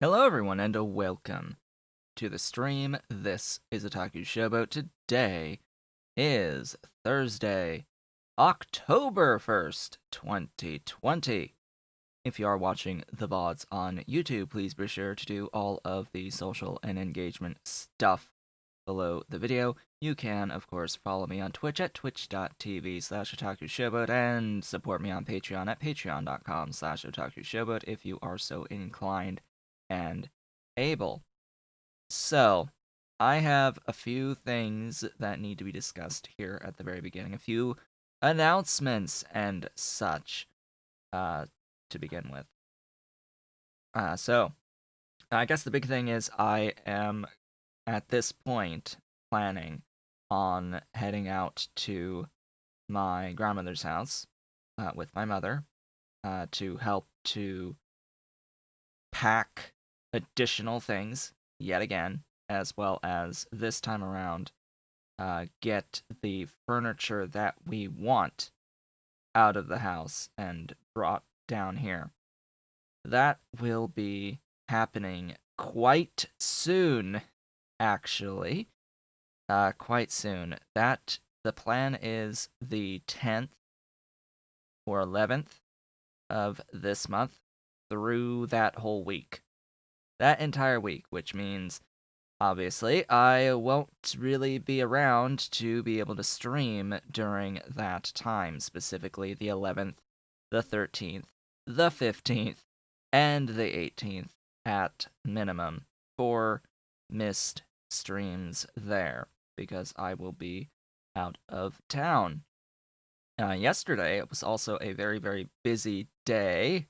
Hello, everyone, and welcome to the stream. This is Otaku Showboat. Today is Thursday, October 1st, 2020. If you are watching the VODs on YouTube, please be sure to do all of the social and engagement stuff below the video. You can, of course, follow me on Twitch at twitch.tv/otakushowboat and support me on Patreon at patreon.com/otakushowboat if you are so inclined and able. So, I have a few things that need to be discussed here at the very beginning, a few announcements and such to begin with. So, I guess the big thing is I am at this point planning on heading out to my grandmother's house with my mother to help to pack additional things yet again, as well as this time around get the furniture that we want out of the house and brought down here. That will be happening quite soon, actually. Quite soon. The plan is the 10th or 11th of this month through that whole week. That entire week, which means obviously I won't really be around to be able to stream during that time, specifically the 11th, the 13th, the 15th, and the 18th at minimum for missed streams there because I will be out of town. Yesterday, it was also a very, very busy day,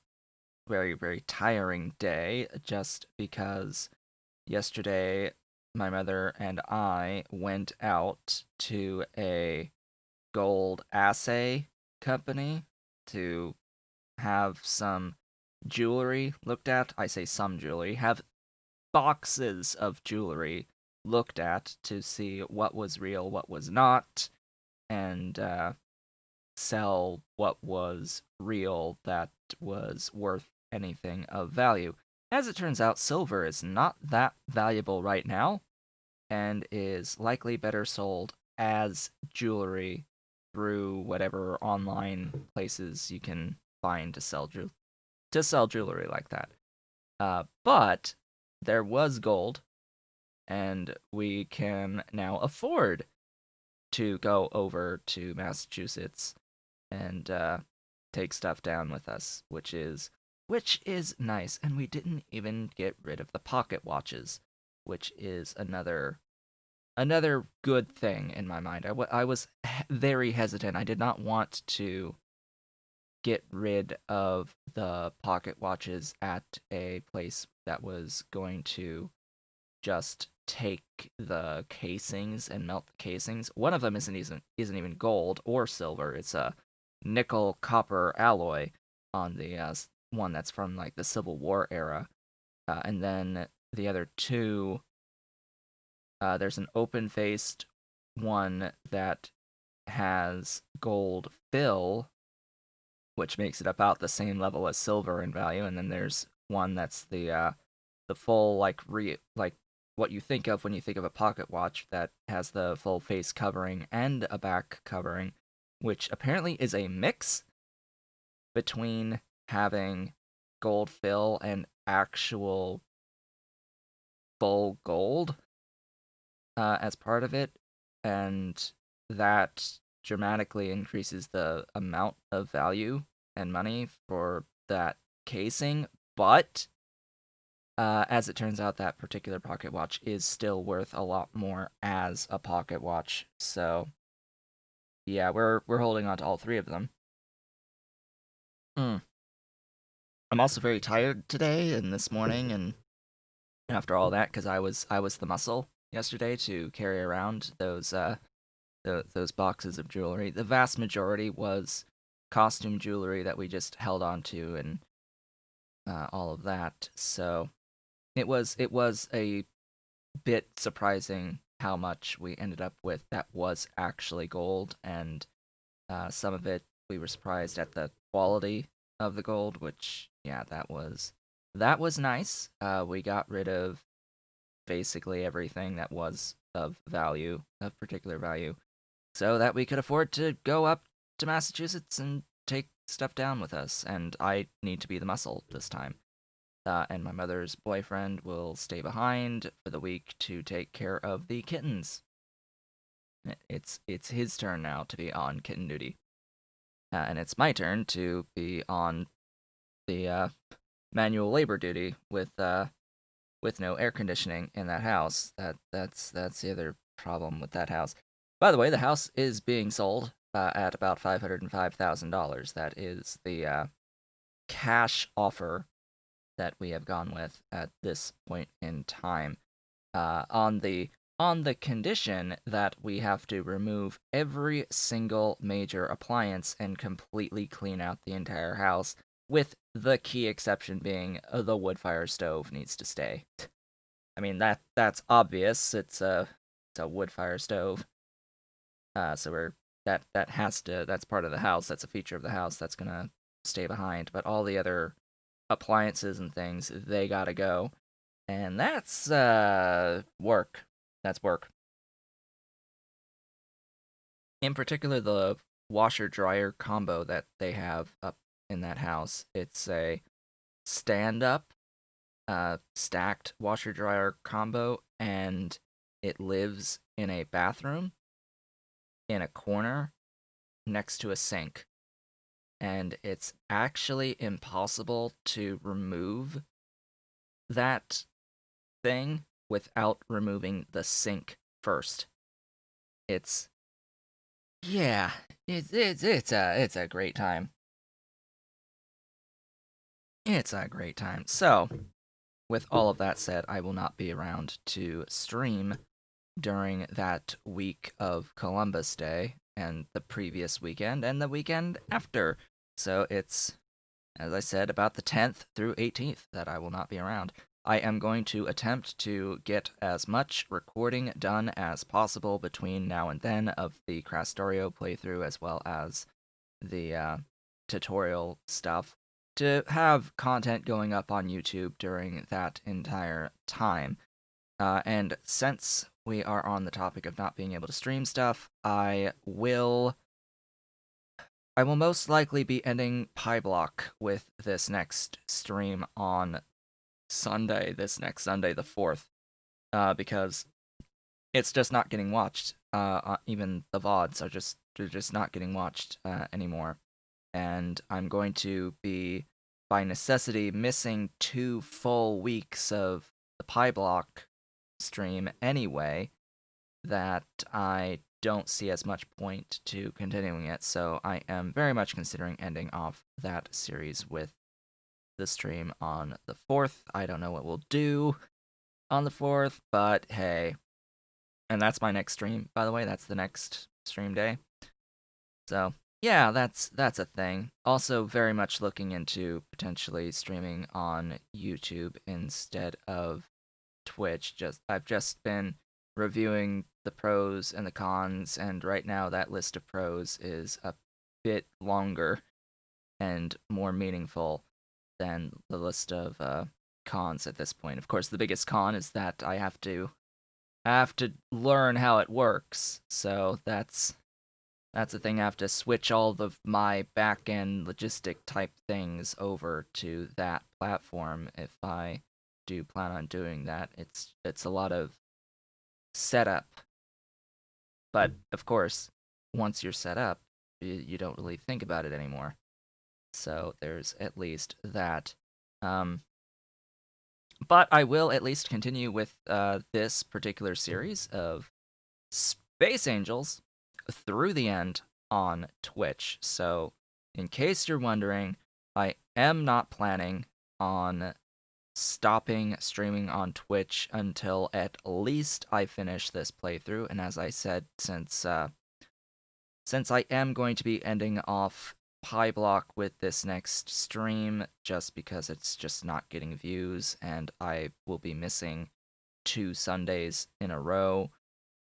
very, very tiring day, just because yesterday my mother and I went out to a gold assay company to have some jewelry looked at. I say some jewelry, have boxes of jewelry looked at to see what was real, what was not, and sell what was real that was worth anything of value. As it turns out, silver is not that valuable right now and is likely better sold as jewelry through whatever online places you can find to sell jewelry like that. But there was gold, and we can now afford to go over to Massachusetts and take stuff down with us, which is nice. And we didn't even get rid of the pocket watches, which is another good thing in my mind. I was very hesitant. I did not want to get rid of the pocket watches at a place that was going to just take the casings and melt the casings. One of them isn't even gold or silver. It's a nickel copper alloy on the one that's from like the Civil War era, and then the other two. There's an open faced one that has gold fill, which makes it about the same level as silver in value, and then there's one that's the full like what you think of when you think of a pocket watch that has the full face covering and a back covering, which apparently is a mix between having gold fill and actual full gold as part of it, and that dramatically increases the amount of value and money for that casing. But as it turns out, that particular pocket watch is still worth a lot more as a pocket watch. So yeah, we're holding on to all three of them. Mm. I'm also very tired today and this morning, and after all that, because I was the muscle yesterday to carry around those boxes of jewelry. The vast majority was costume jewelry that we just held on to and all of that. So it was a bit surprising how much we ended up with that was actually gold, and some of it we were surprised at the quality of the gold, which yeah, that was that was nice. We got rid of basically everything that was of value, of particular value, so that we could afford to go up to Massachusetts and take stuff down with us. And I need to be the muscle this time. And my mother's boyfriend will stay behind for the week to take care of the kittens. It's his turn now to be on kitten duty, and it's my turn to be on the manual labor duty with no air conditioning in that house. That's the other problem with that house. By the way, the house is being sold at about $505,000. That is the cash offer that we have gone with at this point in time. On the condition that we have to remove every single major appliance and completely clean out the entire house, with the key exception being the wood fire stove needs to stay. I mean that's obvious. It's a wood fire stove. So we're that's part of the house. That's a feature of the house that's gonna stay behind. But all the other appliances and things, they gotta go, and that's work. That's work. In particular, the washer dryer combo that they have up in that house. It's a stand up stacked washer dryer combo, and it lives in a bathroom in a corner next to a sink. And it's actually impossible to remove that thing without removing the sink first. It's yeah, it's a great time. It's a great time. So, with all of that said, I will not be around to stream during that week of Columbus Day and the previous weekend and the weekend after. So it's, as I said, about the 10th through 18th that I will not be around. I am going to attempt to get as much recording done as possible between now and then of the Crastorio playthrough as well as the tutorial stuff to have content going up on YouTube during that entire time. And since we are on the topic of not being able to stream stuff, I will most likely be ending Pi Block with this next stream on Sunday, this next Sunday, the 4th, because it's just not getting watched. Even the VODs they're just not getting watched anymore. And I'm going to be, by necessity, missing 2 full weeks of the Pi Block stream anyway, that I don't see as much point to continuing it. So I am very much considering ending off that series with the stream on the 4th. I don't know what we'll do on the 4th, but hey. And that's my next stream, by the way. That's the next stream day. So, yeah, that's a thing. Also very much looking into potentially streaming on YouTube instead of Twitch. I've just been reviewing the pros and the cons, and right now that list of pros is a bit longer and more meaningful than the list of cons at this point. Of course, the biggest con is that I have to learn how it works. So that's the thing. I have to switch all of my back end logistic type things over to that platform if I do plan on doing that. It's a lot of setup, but of course, once you're set up, you don't really think about it anymore. So there's at least that. Um, but I will at least continue with this particular series of Space Angels through the end on Twitch. So, in case you're wondering, I am not planning on stopping streaming on Twitch until at least I finish this playthrough. And as I said, since I am going to be ending off Pi Block with this next stream, just because it's just not getting views, and I will be missing 2 Sundays in a row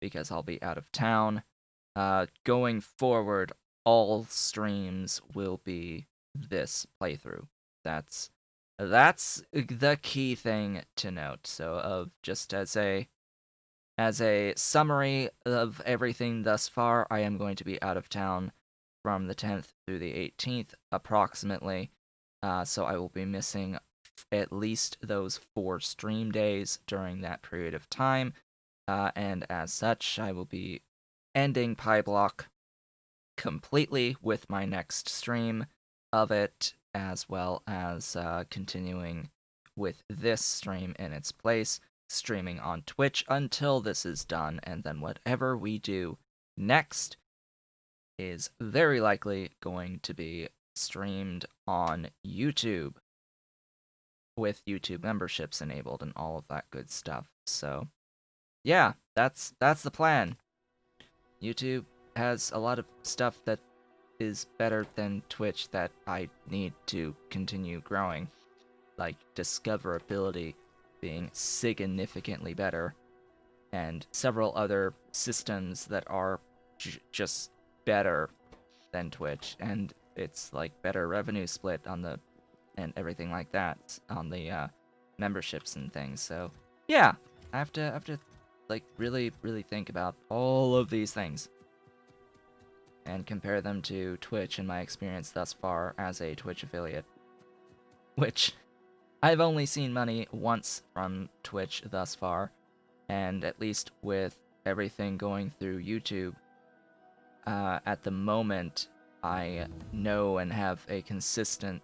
because I'll be out of town. Going forward, all streams will be this playthrough. That's That's the key thing to note. So, of just as a summary of everything thus far, I am going to be out of town from the 10th through the 18th, approximately. So I will be missing at least those 4 stream days during that period of time. And as such, I will be ending Pyblock completely with my next stream of it, as well as continuing with this stream in its place, streaming on Twitch until this is done, and then whatever we do next is very likely going to be streamed on YouTube with YouTube memberships enabled and all of that good stuff. So, yeah, that's the plan. YouTube has a lot of stuff that is better than Twitch that I need to continue growing, like discoverability being significantly better, and several other systems that are just better than Twitch, and it's like better revenue split on the and everything like that on the memberships and things. So yeah, I have to like really think about all of these things and compare them to Twitch in my experience thus far as a Twitch affiliate, which I've only seen money once from Twitch thus far, and at least with everything going through YouTube, at the moment, I know and have a consistent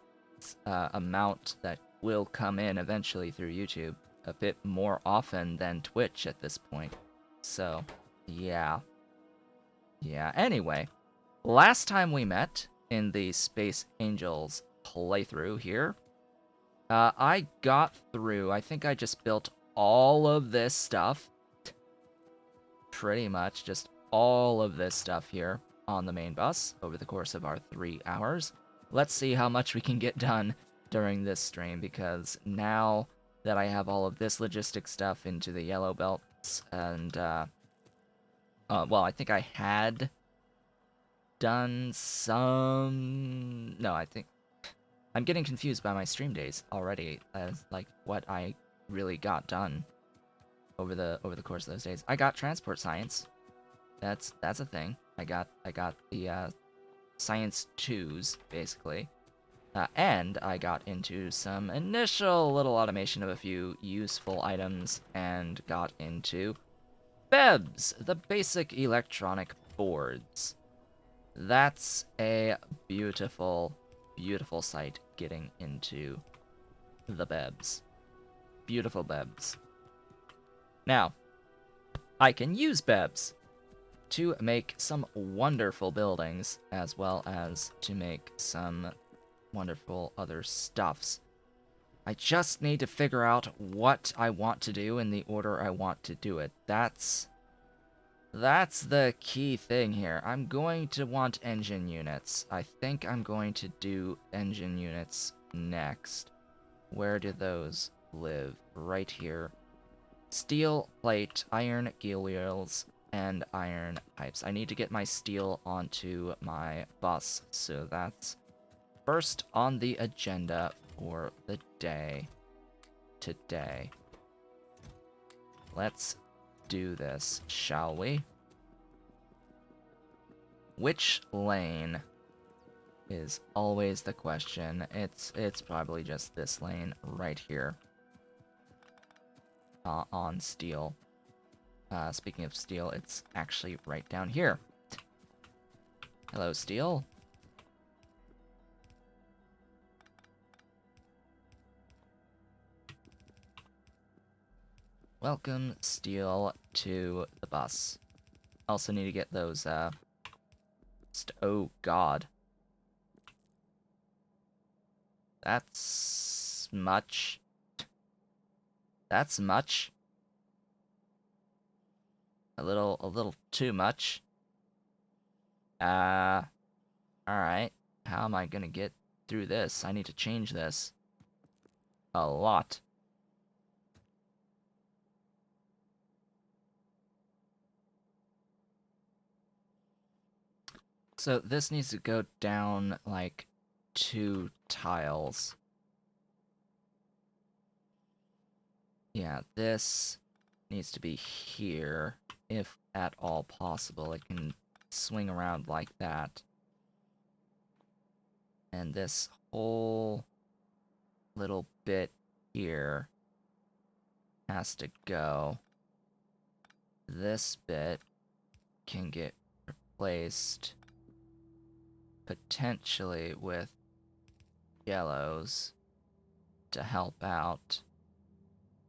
amount that will come in eventually through YouTube, a bit more often than Twitch at this point. So, yeah. Yeah, anyway, last time we met in the Space Angels playthrough here, I got through, I think I just built all of this stuff. Pretty much just all of this stuff here on the main bus over the course of our 3 hours. Let's see how much we can get done during this stream, because now that I have all of this logistic stuff into the yellow belts, and, well, I think I had done some... No, I think... I'm getting confused by my stream days already, as, like, what I really got done over the course of those days. I got transport science. That's a thing. I got the science 2s basically, and I got into some initial little automation of a few useful items, and got into BEBs, the basic electronic boards. That's a beautiful, beautiful sight getting into the BEBs. Beautiful BEBs. Now, I can use BEBs to make some wonderful buildings, as well as to make some wonderful other stuffs. I just need to figure out what I want to do in the order I want to do it. That's the key thing here. I'm going to want engine units. I think I'm going to do engine units next. Where do those live? Right here. Steel plate, iron gear wheels, and iron pipes. I need to get my steel onto my bus, so that's first on the agenda for the day today. Let's do this, shall we? Which lane is always the question. It's probably just this lane right here. On steel. Speaking of steel, it's actually right down here. Hello, steel. Welcome, steel, to the bus. Also need to get those, oh, God. That's much. That's much. A little too much. Alright. How am I gonna get through this? I need to change this. A lot. So this needs to go down, like, 2 tiles. Yeah, this needs to be here, if at all possible. It can swing around like that. And this whole little bit here has to go. This bit can get replaced potentially with yellows to help out.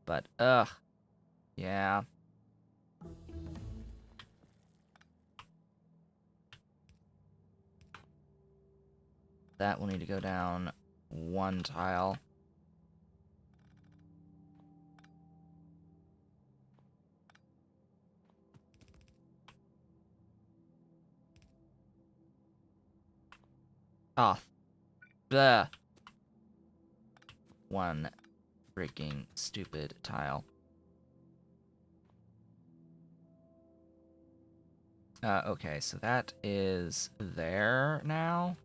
But, yeah. That will need to go down one tile. Ah, the one freaking stupid tile. Okay, so that is there now.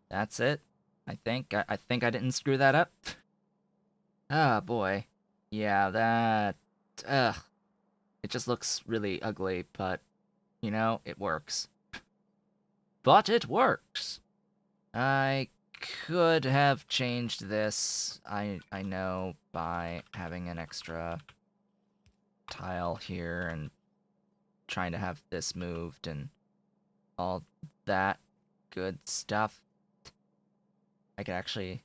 That's it. I think I didn't screw that up. Ah, boy. Yeah, that ugh. It just looks really ugly, but you know, it works. But it works. I could have changed this, I know, by having an extra tile here and trying to have this moved and all that good stuff. I can actually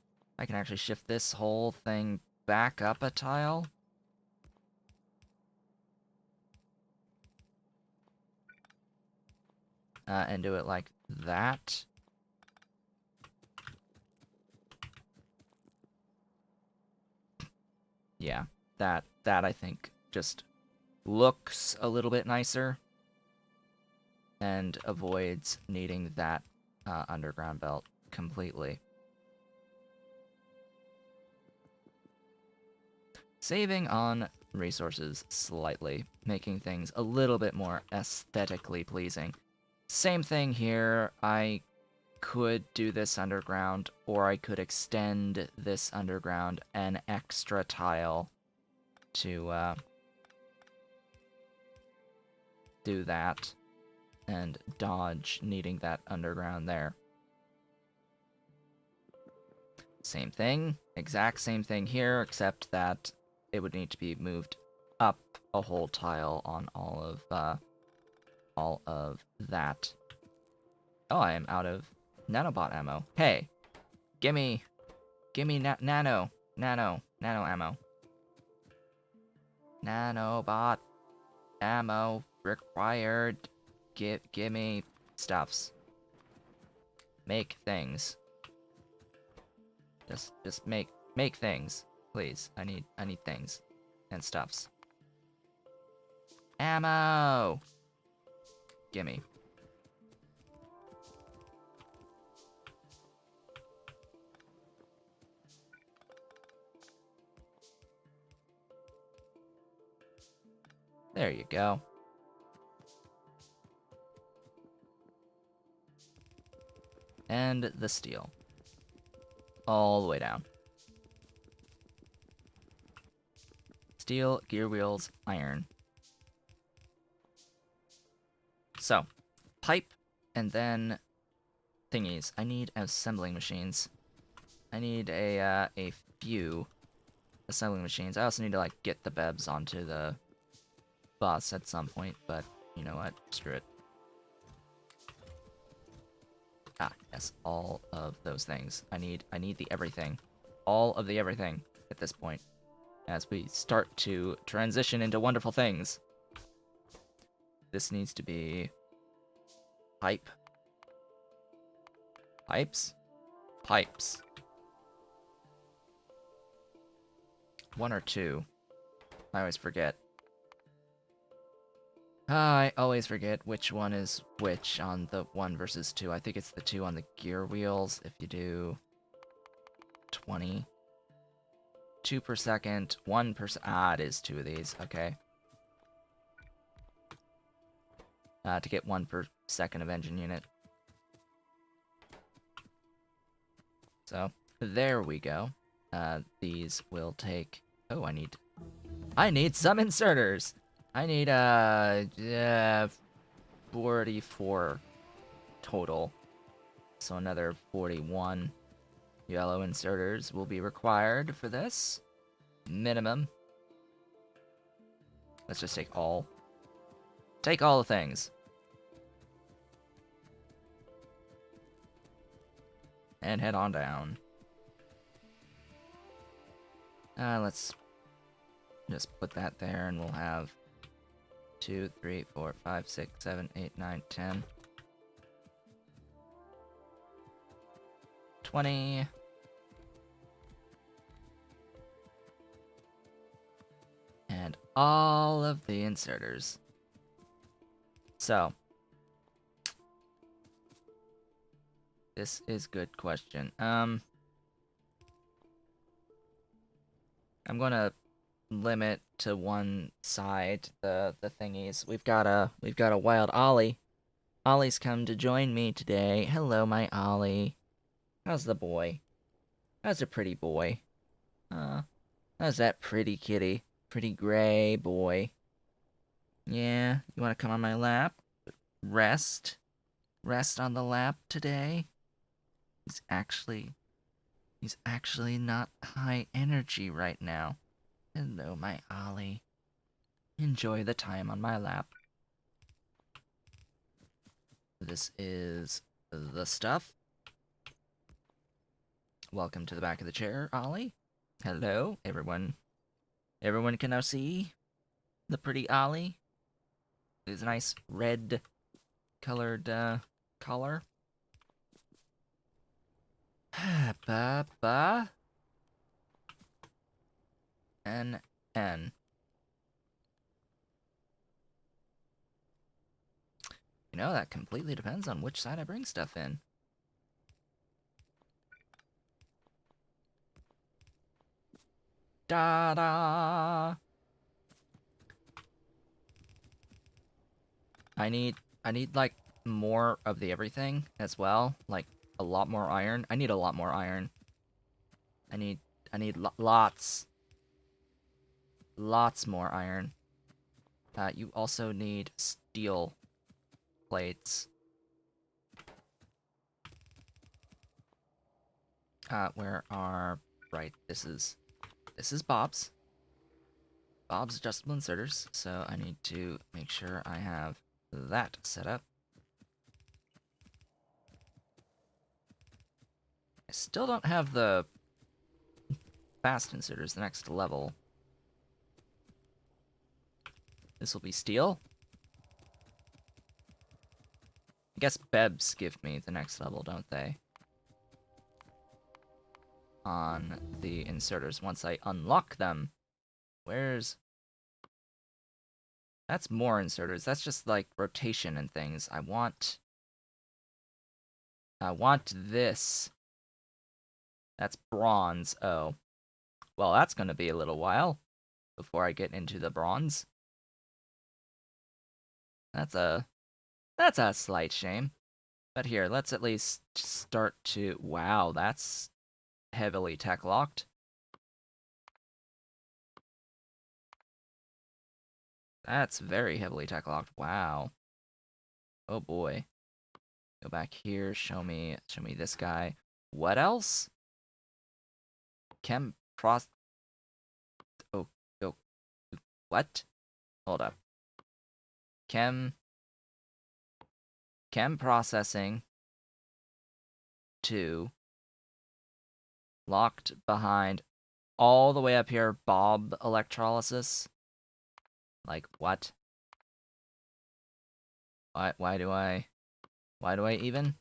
shift this whole thing back up a tile. And do it like that. Yeah, that I think just looks a little bit nicer and avoids needing that underground belt completely. Saving on resources slightly, making things a little bit more aesthetically pleasing. Same thing here, I could do this underground, or I could extend this underground an extra tile to do that and dodge needing that underground there. Same thing, exact same thing here, except that it would need to be moved up a whole tile on all of that. Oh, I am out of nanobot ammo. Hey, gimme nano ammo. Nanobot ammo required. Gimme stuffs. Make things. Just make things, please. I need things and stuffs. Ammo. Gimme. There you go. And the steel. All the way down. Steel, gear wheels, iron. So, pipe, and then thingies. I need assembling machines. I need a few assembling machines. I also need to, like, get the bebs onto the bus at some point, but you know what? Screw it. Ah, yes, all of those things. I need the everything. All of the everything at this point. As we start to transition into wonderful things. This needs to be pipe. Pipes? Pipes. One or two. I always forget. I always forget which one is which on the 1 versus 2. I think it's the 2 on the gear wheels. If you do 20. 2 per second, 1 per... Ah, it is 2 of these. Okay. To get 1 per second of engine unit. So, there we go. These will take... Oh, I need some inserters! I need, 44 total. So another 41 yellow inserters will be required for this. Minimum. Let's just take all. Take all the things. And head on down. Let's just put that there and we'll have 2, 3, 4, 5, 6, 7, 8, 9, 10. 20. And all of the inserters. So. This is good question. I'm gonna limit to one side the thingies. We've got a wild Ollie. Ollie's come to join me today. Hello, my Ollie. How's the boy? How's a pretty boy? How's that pretty kitty? Pretty gray boy. Yeah, you wanna come on my lap? Rest? Rest on the lap today? He's actually not high energy right now. Hello, my Ollie. Enjoy the time on my lap. This is the stuff. Welcome to the back of the chair, Ollie. Hello, everyone. Everyone can now see the pretty Ollie. His nice red colored collar. Ba. N. You know, that completely depends on which side I bring stuff in. Da-da! I need, like, more of the everything as well. Like, a lot more iron. I need a lot more iron. I need lots. Lots more iron. You also need steel plates. Where are... Right, this is Bob's. Bob's adjustable inserters, so I need to make sure I have that set up. I still don't have the fast inserters, the next level. This will be steel. I guess Bebs give me the next level, don't they? On the inserters once I unlock them. Where's... That's more inserters. That's just like rotation and things. I want this. That's bronze. Oh. Well, that's gonna be a little while before I get into the bronze. That's a slight shame. But here, let's at least start to... Wow, that's heavily tech locked. That's very heavily tech locked. Wow. Oh boy. Go back here, show me this guy. What else? Chem pros... Oh, what? Hold up. Chem processing 2 locked behind all the way up here, Bob electrolysis. Like what? Why do I even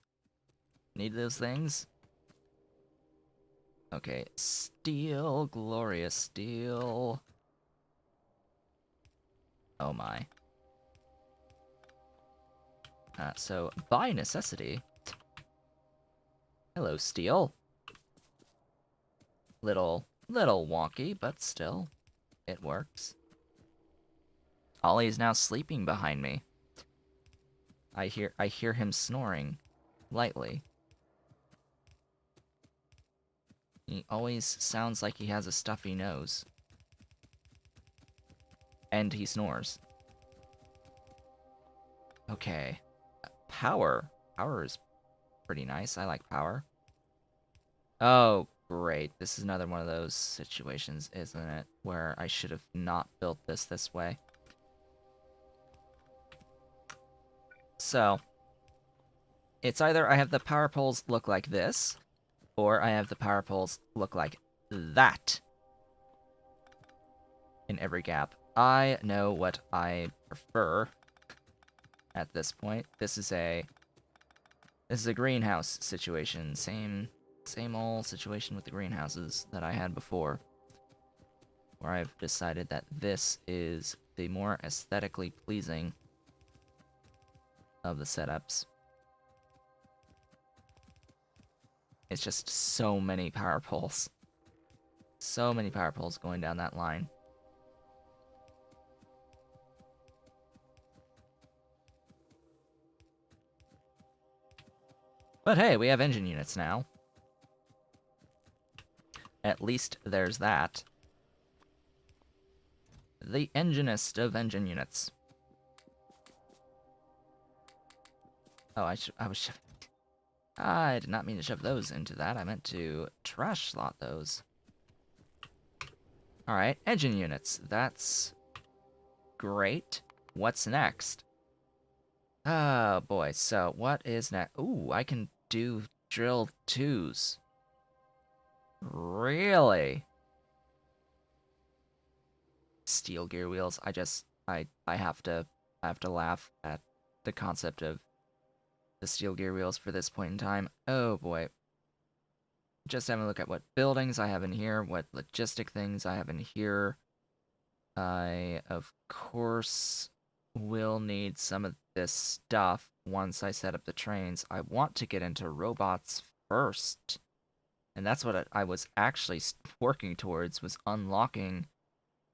need those things? Okay, steel, glorious steel. Oh my. So, by necessity... Hello, steel. Little wonky, but still, it works. Ollie is now sleeping behind me. I hear him snoring, lightly. He always sounds like he has a stuffy nose. And he snores. Okay. Power. Power is pretty nice. I like power. Oh, great. This is another one of those situations, isn't it? Where I should have not built this way. So, it's either I have the power poles look like this, or I have the power poles look like that in every gap. I know what I prefer at this point. This is a greenhouse situation. Same old situation with the greenhouses that I had before, where I've decided that this is the more aesthetically pleasing of the setups. It's just so many power poles. So many power poles going down that line. But hey, we have engine units now. At least there's that. The enginist of engine units. Oh, I did not mean to shove those into that. I meant to trash slot those. Alright, engine units. That's great. What's next? Oh boy, so what is next? Ooh, I can do drill 2s. Really? Steel gear wheels. I have to laugh at the concept of the steel gear wheels for this point in time. Oh boy. Just having a look at what buildings I have in here, what logistic things I have in here. I, of course, will need some of this stuff once I set up the trains. I want to get into robots first. And that's what I was actually working towards, was unlocking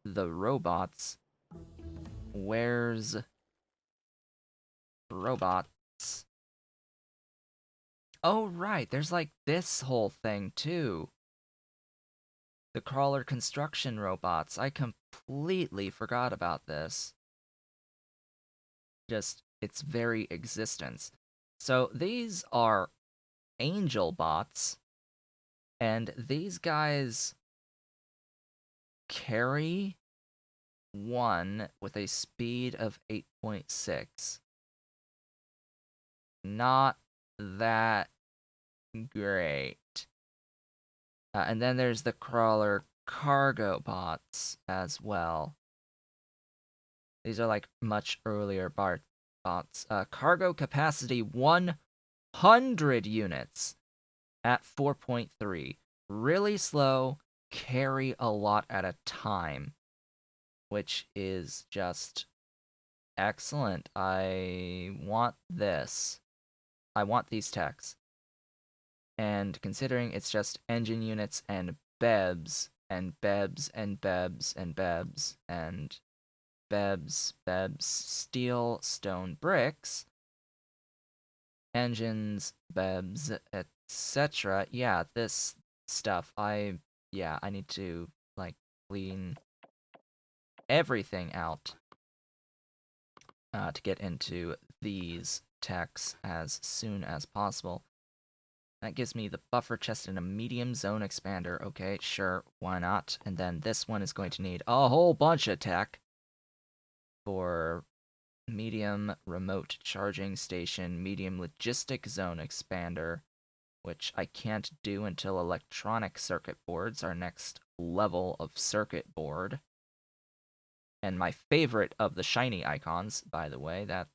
the robots. Where's robots? Oh, right, there's like this whole thing too. The crawler construction robots. I completely forgot about this. Just its very existence. So these are angel bots, and these guys carry one with a speed of 8.6. Not that great. And then there's the crawler cargo bots as well. These are like much earlier bots. Cargo capacity 100 units at 4.3. Really slow, carry a lot at a time, which is just excellent. I want this. I want these techs. And considering it's just engine units and BEBs, and BEBs, and BEBs, and BEBs, and BEBs, steel, stone, bricks, engines, BEBs, etc. Yeah, this stuff, I need to, like, clean everything out to get into these techs as soon as possible. That gives me the buffer chest and a medium zone expander. Okay, sure, why not? And then this one is going to need a whole bunch of tech for medium remote charging station, medium logistic zone expander, which I can't do until electronic circuit boards, our next level of circuit board. And my favorite of the shiny icons, by the way, that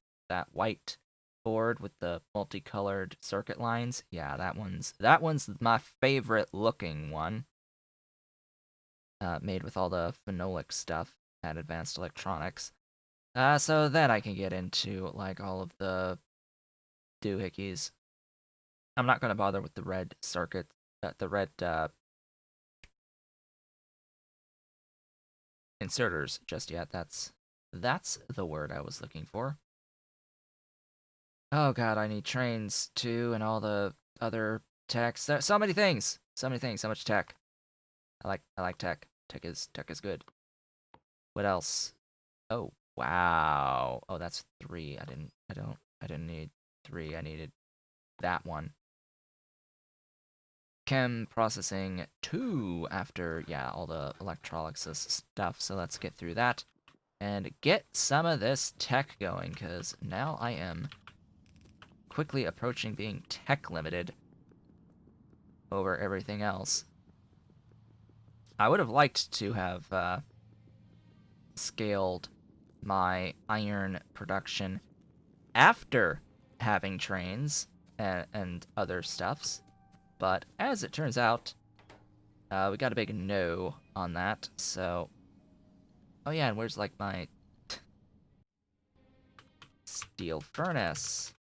white board with the multicolored circuit lines. Yeah, that one's my favorite looking one. Made with all the phenolic stuff at Advanced Electronics. So then I can get into like all of the doohickeys. I'm not going to bother with the red circuit, the red inserters just yet. That's the word I was looking for. Oh god, I need trains too, and all the other techs. There's so many things, so many things, so much tech. I like tech. Tech is good. What else? Oh wow. Oh, that's 3. I didn't need 3. I needed that one. Chem processing 2 after, yeah, all the electrolysis stuff. So let's get through that and get some of this tech going, because now I am quickly approaching being tech limited over everything else. I would have liked to have scaled my iron production after having trains and other stuffs, but as it turns out, we got a big no on that, so... Oh yeah, and where's, like, my steel furnace?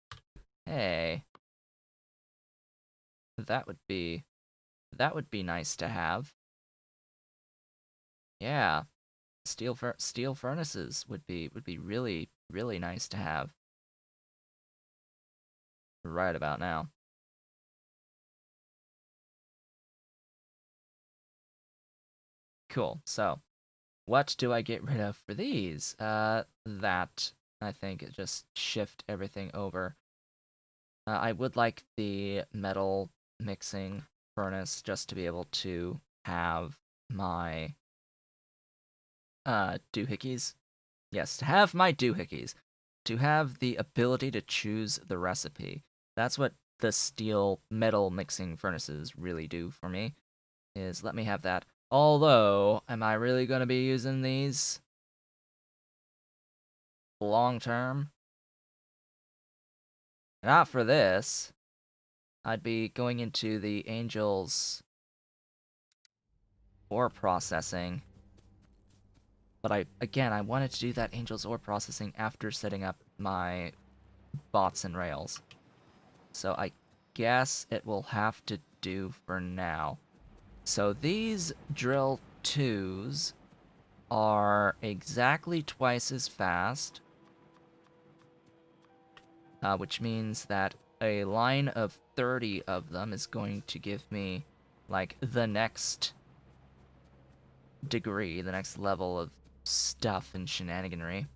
Hey, that would be nice to have. Yeah, steel furnaces would be really nice to have right about now. Cool. So, what do I get rid of for these? That I think just shift everything over. I would like the metal mixing furnace just to be able to have my doohickeys. Yes, to have my doohickeys. To have the ability to choose the recipe. That's what the steel metal mixing furnaces really do for me, is let me have that. Although, am I really going to be using these long term? Not for this. I'd be going into the Angels ore processing. But I wanted to do that Angels ore processing after setting up my bots and rails. So I guess it will have to do for now. So these drill 2s are exactly twice as fast, which means that a line of 30 of them is going to give me, like, the next degree, the next level of stuff and shenaniganry,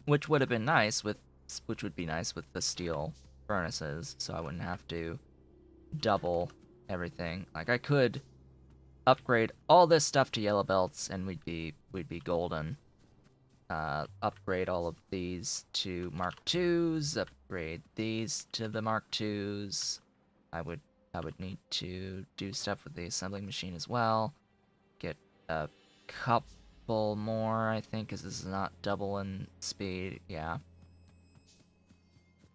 which would have been nice with, which would be nice with the steel furnaces, so I wouldn't have to double everything. Like, I could upgrade all this stuff to yellow belts and we'd be golden. Upgrade all of these to Mark IIs, upgrade these to the Mark IIs. I would need to do stuff with the assembling machine as well. Get a couple more, I think, because this is not double in speed. Yeah.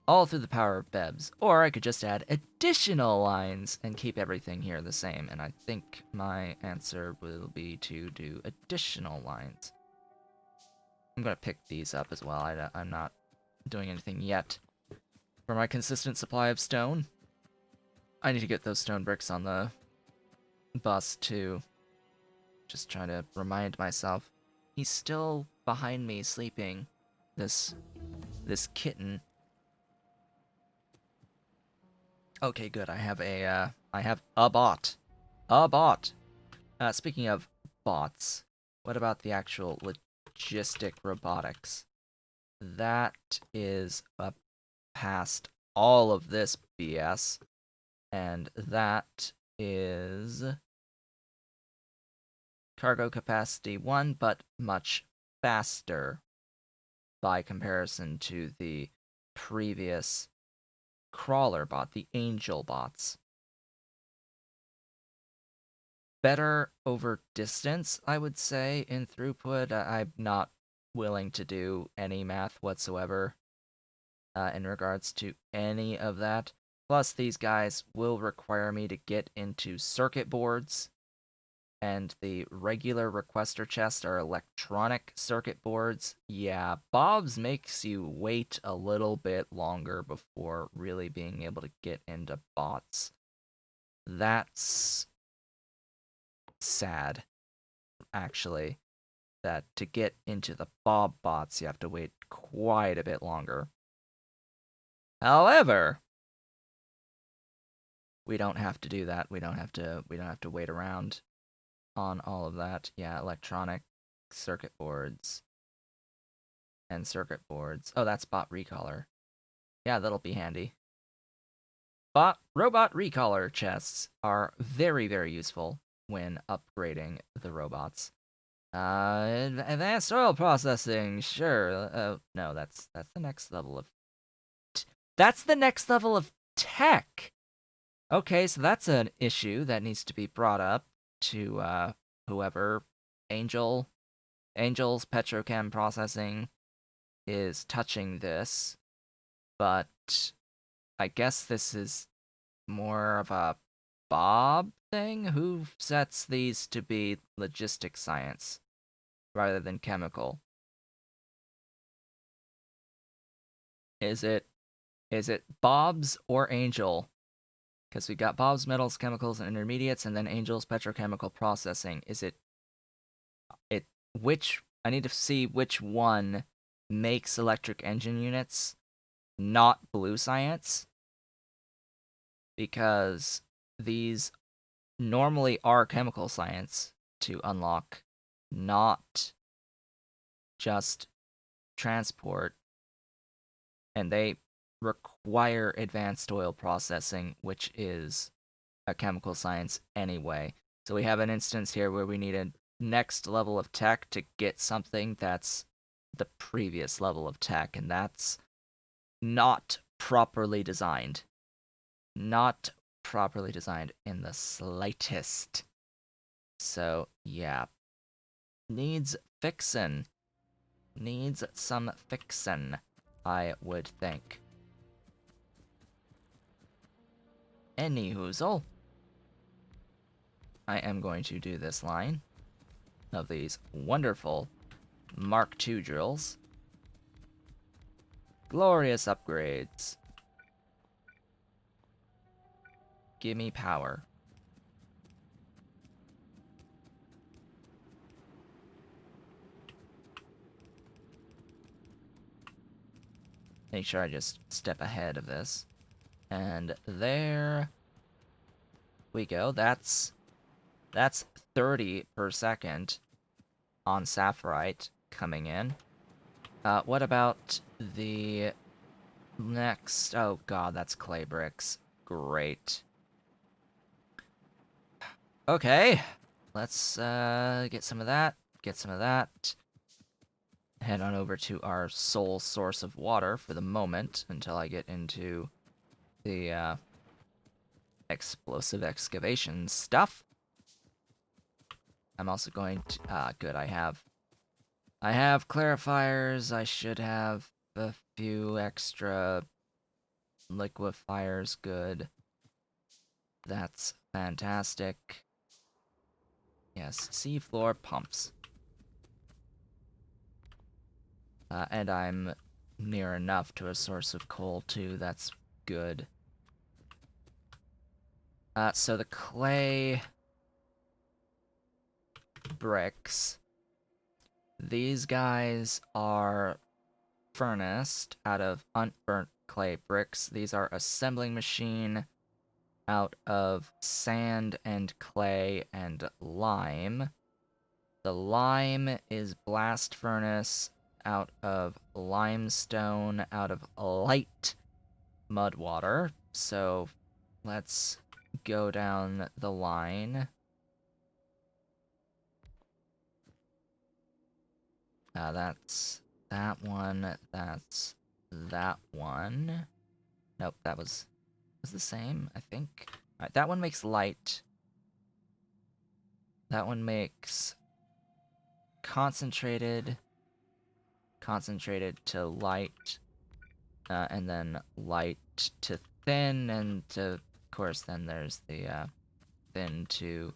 All through the power of BEBs. Or I could just add additional lines and keep everything here the same. And I think my answer will be to do additional lines. I'm going to pick these up as well. I'm not doing anything yet. For my consistent supply of stone, I need to get those stone bricks on the bus too. Just trying to remind myself. He's still behind me sleeping. This kitten. Okay, good. I have a bot. A bot. Speaking of bots, what about the actual logistic robotics? That is up past all of this BS, and that is cargo capacity 1, but much faster by comparison to the previous crawler bot, the angel bots. Better over distance, I would say, in throughput. I'm not willing to do any math whatsoever in regards to any of that. Plus, these guys will require me to get into circuit boards, and the regular requester chest are electronic circuit boards. Yeah, Bob's makes you wait a little bit longer before really being able to get into bots. That's sad, actually, that to get into the Bob bots, you have to wait quite a bit longer. However, we don't have to do that. We don't have to wait around on all of that. Yeah, electronic circuit boards and circuit boards. Oh, that's bot recaller. Yeah, that'll be handy. Robot recaller chests are very, very useful when upgrading the robots. Advanced oil processing, sure. No, that's the next level of. That's the next level of tech. Okay, so that's an issue that needs to be brought up to whoever Angel's petrochem processing is touching this, but I guess this is more of a Bob thing. Who sets these to be logistic science rather than chemical? Is it Bob's or Angel? Because we got Bob's metals, chemicals, and intermediates, and then Angel's petrochemical processing. Is it which I need to see which one makes electric engine units, not blue science, because these normally are chemical science to unlock, not just transport, and they require advanced oil processing, which is a chemical science anyway. So we have an instance here where we need a next level of tech to get something that's the previous level of tech, and that's not properly designed. Not properly designed in the slightest. So, yeah. Needs fixin'. Needs some fixin', I would think. Anyhoozle, I am going to do this line of these wonderful Mark II drills. Glorious upgrades. Gimme power. Make sure I just step ahead of this. And there we go. That's 30 per second on Sapphirite coming in. What about the next? Oh god, that's clay bricks. Great. Okay, let's get some of that. Get some of that. Head on over to our sole source of water for the moment until I get into the explosive excavation stuff. I'm also going to good, I have clarifiers. I should have a few extra liquefiers. Good. That's fantastic. Yes, seafloor pumps. And I'm near enough to a source of coal too. That's good. So the clay bricks. These guys are furnace out of unburnt clay bricks. These are assembling machine out of sand and clay and lime. The lime is blast furnace out of limestone, out of light mud water. So let's go down the line. That's that one. That's that one. Nope, that was the same, I think. Alright, that one makes light. That one makes concentrated to light, and then light to thin, and of course then there's the thin to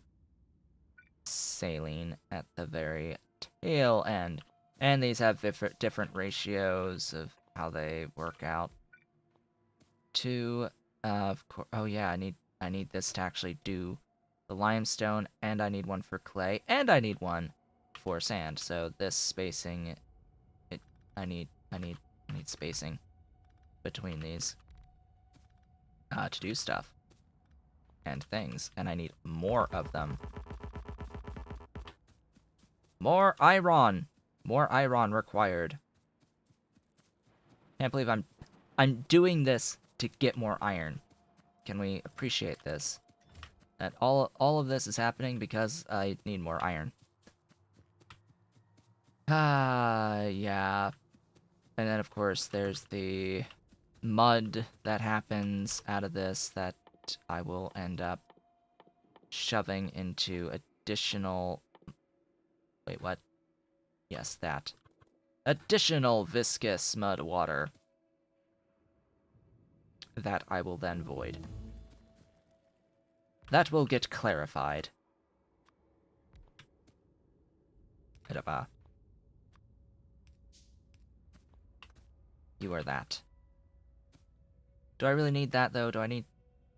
saline at the very tail end. And these have different ratios of how they work out. Of course. Oh yeah, I need this to actually do the limestone, and I need one for clay, and I need one for sand. So this spacing, it I need spacing between these to do stuff and things, and I need more of them. More iron required. Can't believe I'm doing this to get more iron. Can we appreciate this? That all of this is happening because I need more iron. Yeah. And then of course there's the mud that happens out of this that I will end up shoving into additional... Wait, what? Yes, that. Additional viscous mud water that I will then void. That will get clarified. Bit of a... You are that. Do I really need that, though? Do I need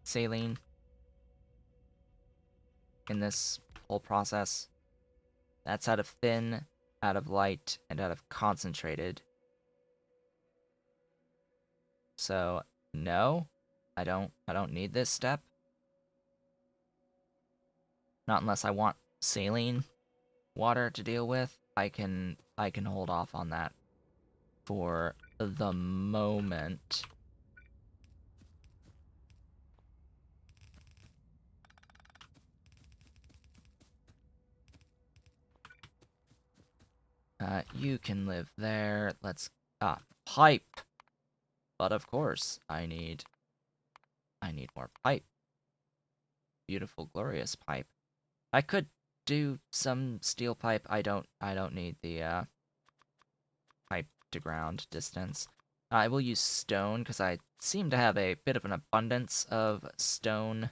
saline in this whole process? That's out of thin, out of light, and out of concentrated. So, no, I don't need this step. Not unless I want saline water to deal with. I can hold off on that for the moment. You can live there. Let's... pipe! But of course, I need more pipe. Beautiful, glorious pipe. I could do some steel pipe. I don't need the, pipe to ground distance. I will use stone, because I seem to have a bit of an abundance of stone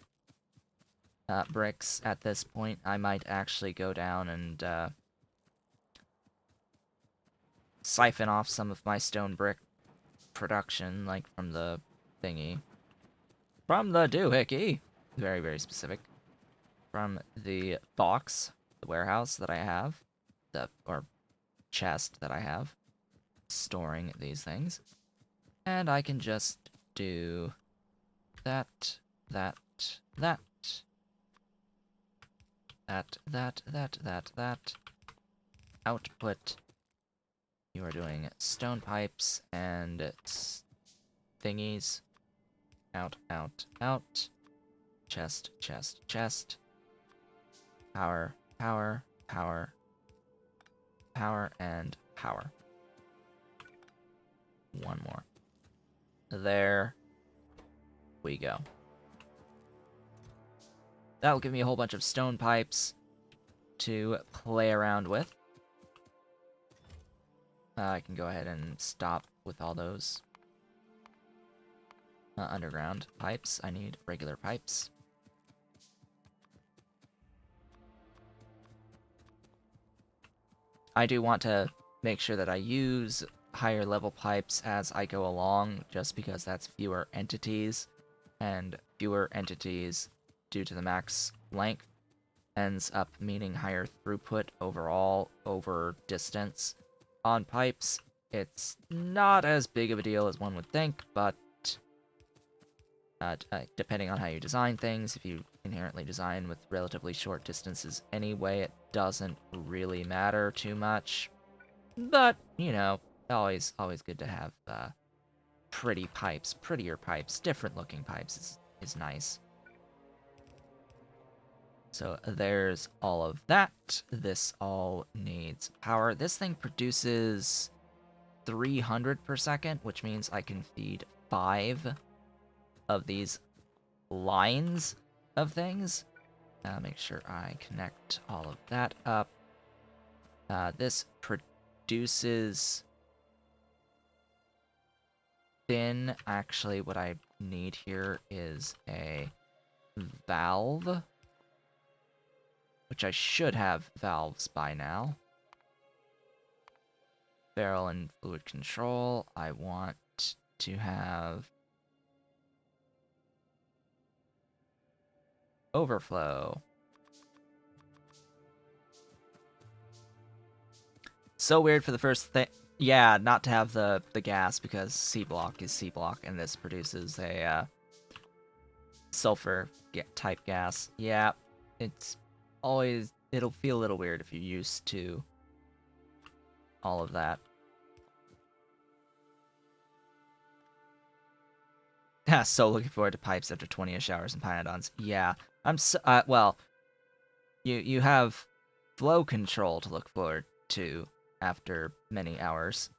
bricks at this point. I might actually go down and siphon off some of my stone brick production, like from the thingy. From the doohickey! Very, very specific. From the box, the warehouse that I have, or chest that I have, storing these things. And I can just do that. Output. You are doing stone pipes and thingies. Out. Chest. Power, and power. One more. There we go. That'll give me a whole bunch of stone pipes to play around with. I can go ahead and stop with all those underground pipes. I need regular pipes. I do want to make sure that I use higher level pipes as I go along, just because that's fewer entities, and fewer entities due to the max length ends up meaning higher throughput overall over distance. On pipes, it's not as big of a deal as one would think, but depending on how you design things, if you inherently design with relatively short distances anyway, it doesn't really matter too much. But, you know, always good to have pretty pipes, prettier pipes, different looking pipes is nice. So there's all of that. This all needs power. This thing produces 300 per second, which means I can feed 5 of these lines of things. Make sure I connect all of that up. This produces thin. Actually, what I need here is a valve, which I should have valves by now. Barrel and fluid control. I want to have overflow. So weird for the first thing. Yeah, not to have the gas because C block is C block, and this produces a sulfur type gas. Yeah, it's always, it'll feel a little weird if you're used to all of that. So looking forward to pipes after 20-ish hours and Pyanodons. Yeah, I'm so, well, you have flow control to look forward to after many hours.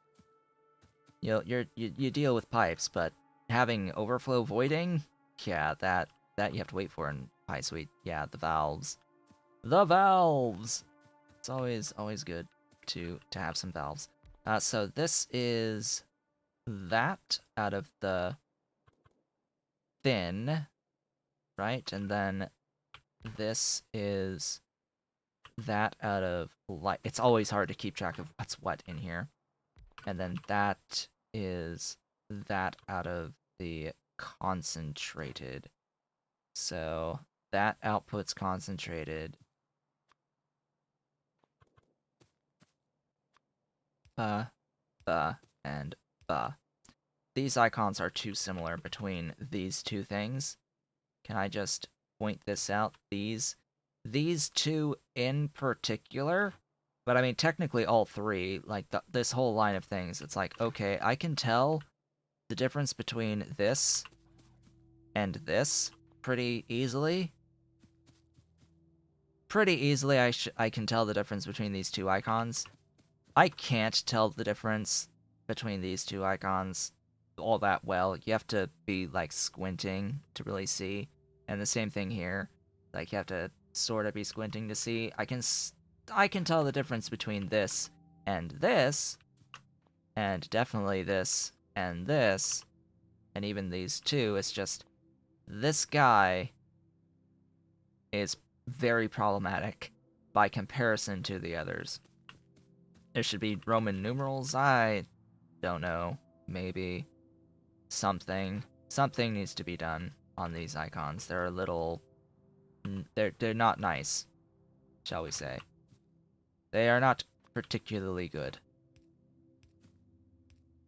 You deal with pipes, but having overflow voiding, yeah, that you have to wait for in Pie Suite. Yeah, the valves. The valves! It's always good to have some valves. So this is that out of the thin, right? And then this is that out of light. It's always hard to keep track of what's what in here. And then that is that out of the concentrated. So that output's concentrated. And These icons are too similar between these two things. Can I just point this out? These two in particular, but I mean technically all three, like this whole line of things, it's like, okay, I can tell the difference between this and this pretty easily. Pretty easily I can tell the difference between these two icons. I can't tell the difference between these two icons all that well. You have to be like squinting to really see. And the same thing here. Like you have to sort of be squinting to see. I can tell the difference between this, and definitely this and this, and even these two. It's just this guy is very problematic by comparison to the others. There should be Roman numerals. I don't know. Maybe something needs to be done on these icons. They're a little they're not nice, shall we say. They are not particularly good.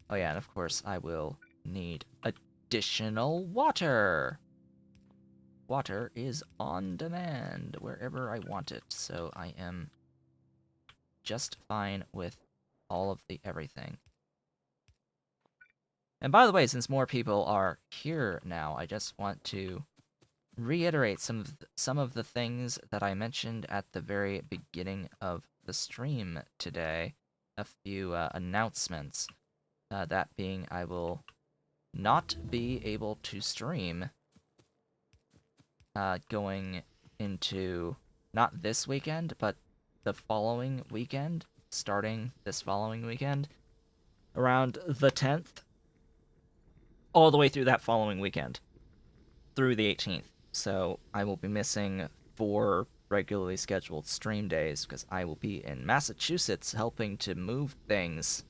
Oh yeah, and of course I will need additional water. Water is on demand wherever I want it, so I am just fine with all of the everything. And by the way, since more people are here now, I just want to reiterate some of the things that I mentioned at the very beginning of the stream today. A few announcements. That being, I will not be able to stream going into not this weekend, but the following weekend, starting this following weekend, around the 10th, all the way through that following weekend, through the 18th. So I will be missing 4 regularly scheduled stream days because I will be in Massachusetts helping to move things.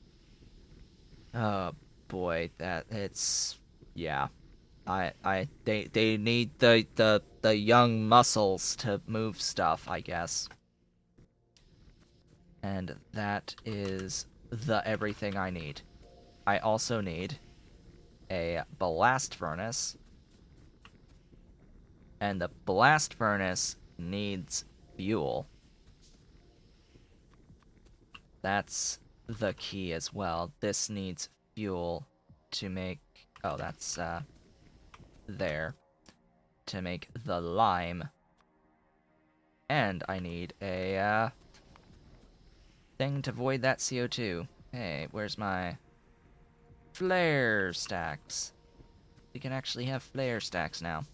Oh boy, that it's yeah. They need the young muscles to move stuff, I guess. And that is the everything I need. I also need a blast furnace, and the blast furnace needs fuel. That's the key as well. This needs fuel to make... Oh, that's, there. To make the lime. And I need a, thing to void that CO2. Hey, where's my... flare stacks? We can actually have flare stacks now.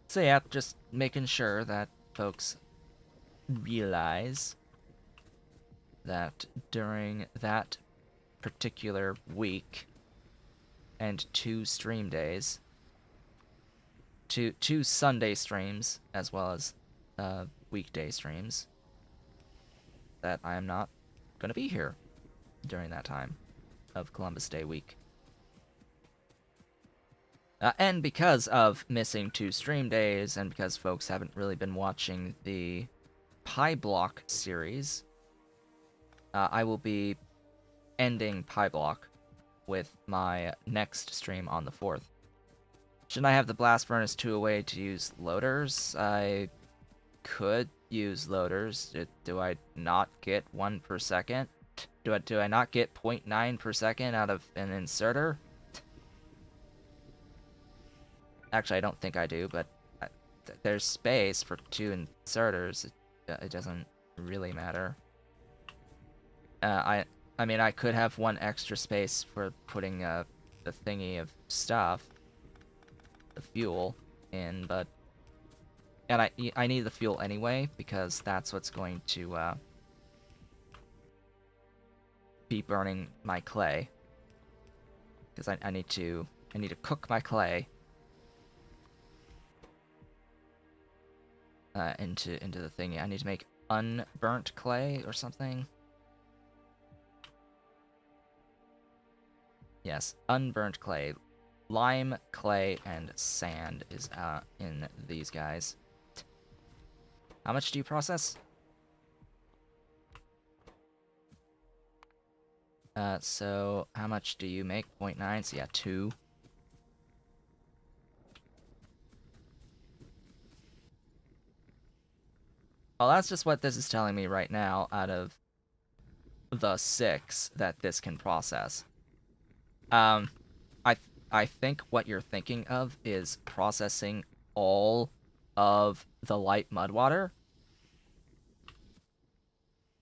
So yeah, just making sure that folks realize that during that particular week and 2 stream days, two Sunday streams as well as weekday streams that I am not going to be here during that time of Columbus Day week. And because of missing 2 stream days, and because folks haven't really been watching the Pi Block series, I will be ending Pi Block with my next stream on the 4th. Shouldn't I have the Blast Furnace 2 away to use loaders? I could use loaders. Do I not get 1 per second? Do I not get 0.9 per second out of an inserter? Actually, I don't think I do, but there's space for 2 inserters. It doesn't really matter. I mean, I could have 1 extra space for putting the thingy of stuff, the fuel, in, but... And I need the fuel anyway, because that's what's going to be burning my clay. Because I need to cook my clay into the thingy. I need to make unburnt clay or something. Yes, unburnt clay. Lime, clay, and sand is in these guys. How much do you process? So how much do you make? 0.9, so yeah, 2. Well, that's just what this is telling me right now out of the 6 that this can process. I think what you're thinking of is processing all of the light mud water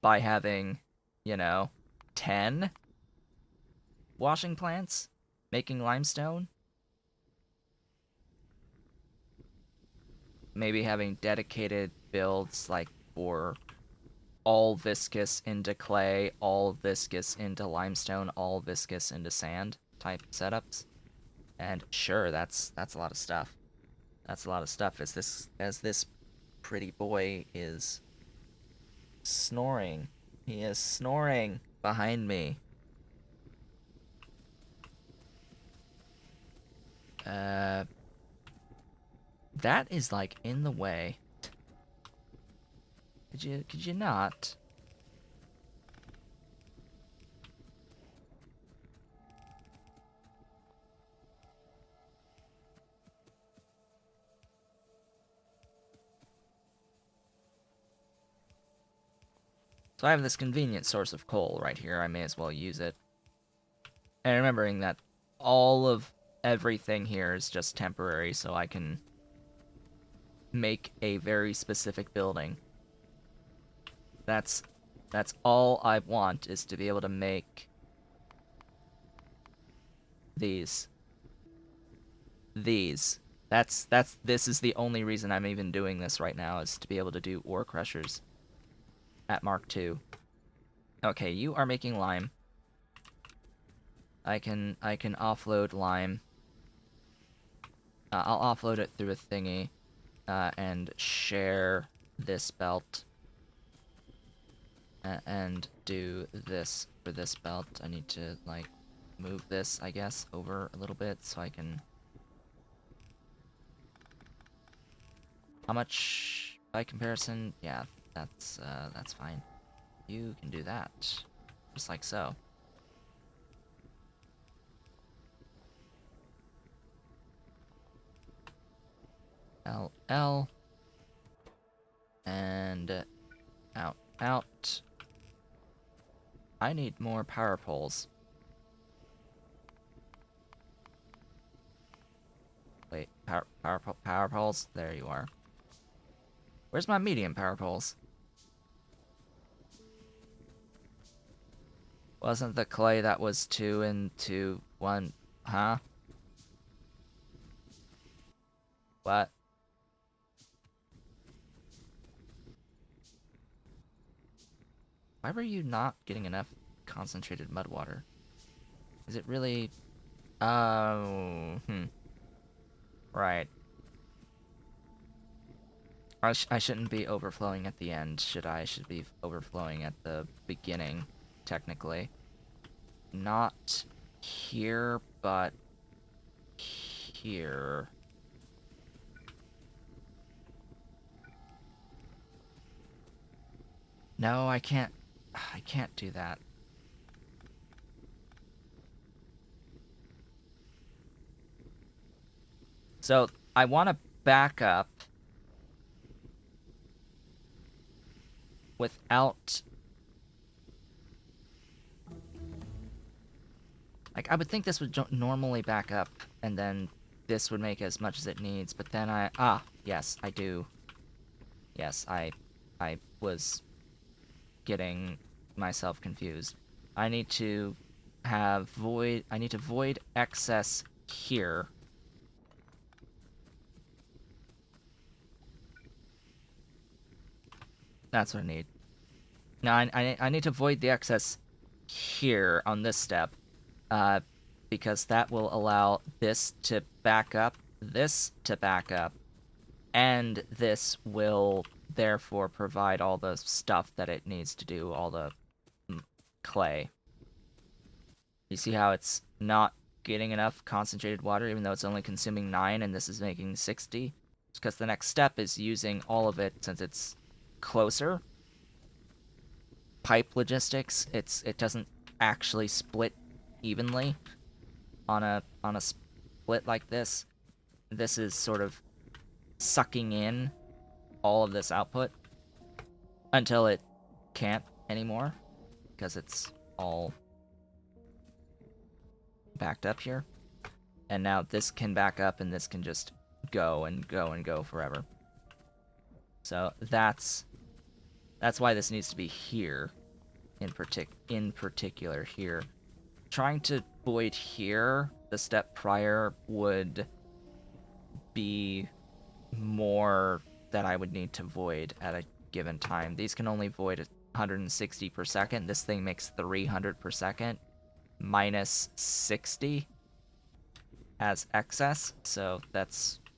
by having, 10 washing plants making limestone. Maybe having dedicated builds like for all viscous into clay, all viscous into limestone, all viscous into sand type setups. And sure, that's a lot of stuff. That's a lot of stuff as this pretty boy is snoring. He is snoring behind me. That is like in the way. Could you not? So I have this convenient source of coal right here. I may as well use it. And remembering that all of everything here is just temporary, so I can make a very specific building. That's all I want, is to be able to make these. This is the only reason I'm even doing this right now, is to be able to do ore crushers at Mark II. Okay, you are making lime. I can offload lime. I'll offload it through a thingy, and share this belt. And do this for this belt. I need to, like, move this, I guess, over a little bit so I can... How much by comparison? Yeah, that's fine. You can do that. Just like so. L. And out, out. I need more power poles. Wait, power poles? There you are. Where's my medium power poles? Wasn't the clay that was 2 into 1, huh? What? Why were you not getting enough concentrated mud water? Is it really... Oh, Right. I shouldn't be overflowing at the end, should I? I should be overflowing at the beginning, technically. Not here, but here. No, I can't. I can't do that. So I want to back up without. Like, I would think this would normally back up, and then this would make as much as it needs, but then yes, I do. Yes, I was getting myself confused. I need to I need to void excess here. That's what I need. Now, I need to void the excess here on this step, uh, because that will allow this to back up, this to back up, and this will therefore provide all the stuff that it needs to do, all the clay. You see how it's not getting enough concentrated water, even though it's only consuming 9 and this is making 60? It's because the next step is using all of it since it's closer. Pipe logistics, it doesn't actually split evenly on a split like this. This is sort of sucking in all of this output until it can't anymore because it's all backed up here. And now this can back up and this can just go and go and go forever. So that's why this needs to be here in particular here. Trying to void here, the step prior would be more that I would need to void at a given time. These can only void 160 per second. This thing makes 300 per second minus 60 as excess, so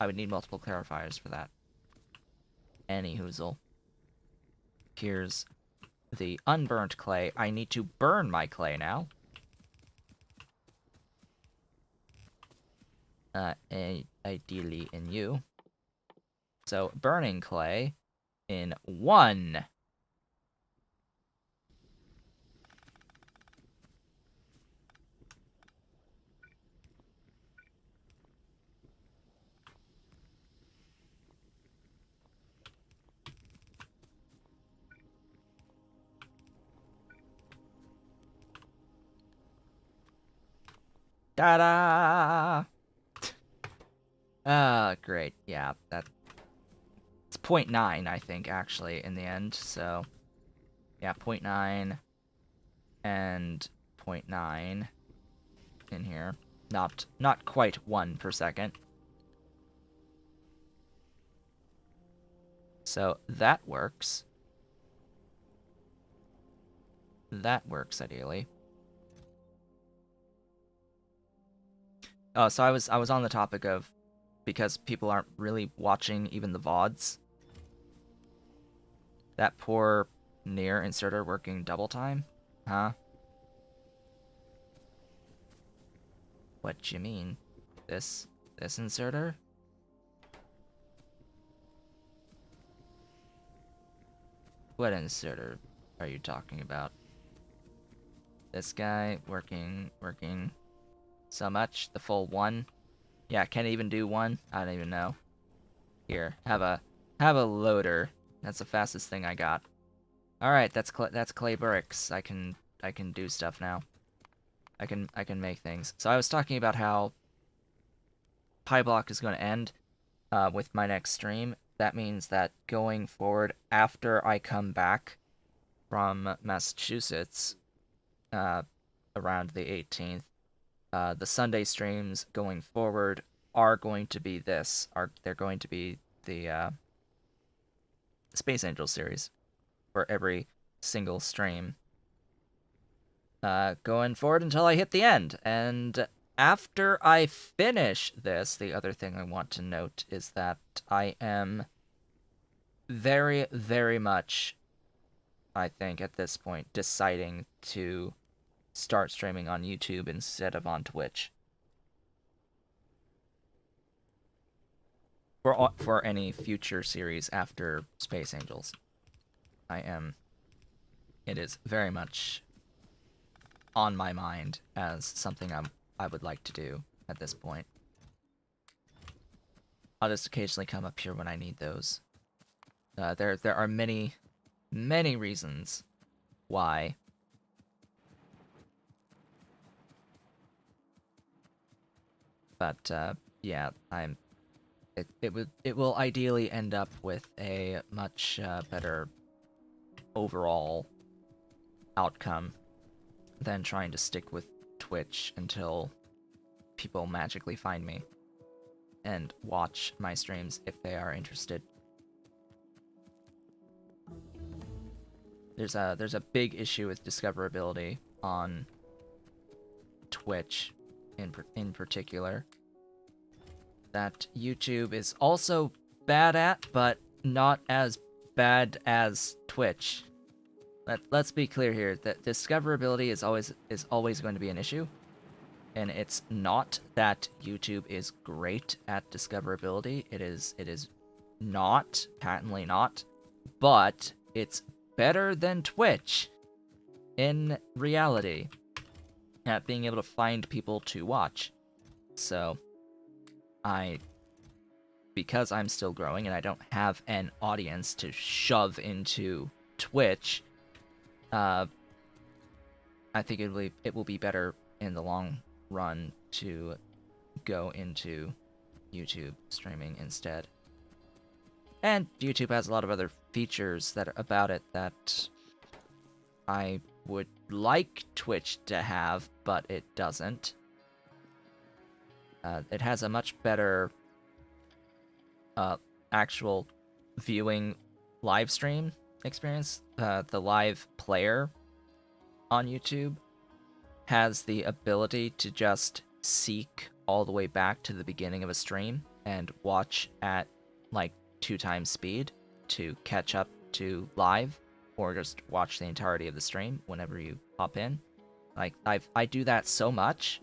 I would need multiple clarifiers for that. Any hoozle. Here's the unburnt clay. I need to burn my clay now. Ideally in you. So burning clay in 1. Ta-da! Great. Yeah, it's 0.9, I think, actually, in the end. So, yeah, 0.9 and 0.9 in here. Not quite 1 per second. So that works. That works ideally. Oh, so I was on the topic of, because people aren't really watching even the VODs. That poor near inserter working double time? Huh? What you mean? This inserter? What inserter are you talking about? This guy working so much? The full 1? Yeah, can't even do 1? I don't even know. Here, have a loader. That's the fastest thing I got. All right, that's clay bricks. I can do stuff now. I can make things. So I was talking about how PyBlock is going to end with my next stream. That means that going forward, after I come back from Massachusetts, around the 18th, the Sunday streams going forward are going to be they're going to be the Space Angel series for every single stream. Going forward until I hit the end. And after I finish this, the other thing I want to note is that I am very, very much, I think, at this point, deciding to start streaming on YouTube instead of on Twitch. For any future series after Space Angels. I am. It is very much on my mind as something I would like to do at this point. I'll just occasionally come up here when I need those. There are many reasons why. But yeah, it will ideally end up with a much better overall outcome than trying to stick with Twitch until people magically find me and watch my streams if they are interested. There's a big issue with discoverability on Twitch in particular that YouTube is also bad at, but not as bad as Twitch. Let's be clear here that discoverability is always going to be an issue. And it's not that YouTube is great at discoverability. It is not, patently not, but it's better than Twitch in reality at being able to find people to watch. So because I'm still growing and I don't have an audience to shove into Twitch, I think it will be better in the long run to go into YouTube streaming instead. And YouTube has a lot of other features that about it that I would like Twitch to have, but it doesn't. It has a much better actual viewing live stream experience. The live player on YouTube has the ability to just seek all the way back to the beginning of a stream and watch at like 2x speed to catch up to live, or just watch the entirety of the stream whenever you hop in. Like I do that so much.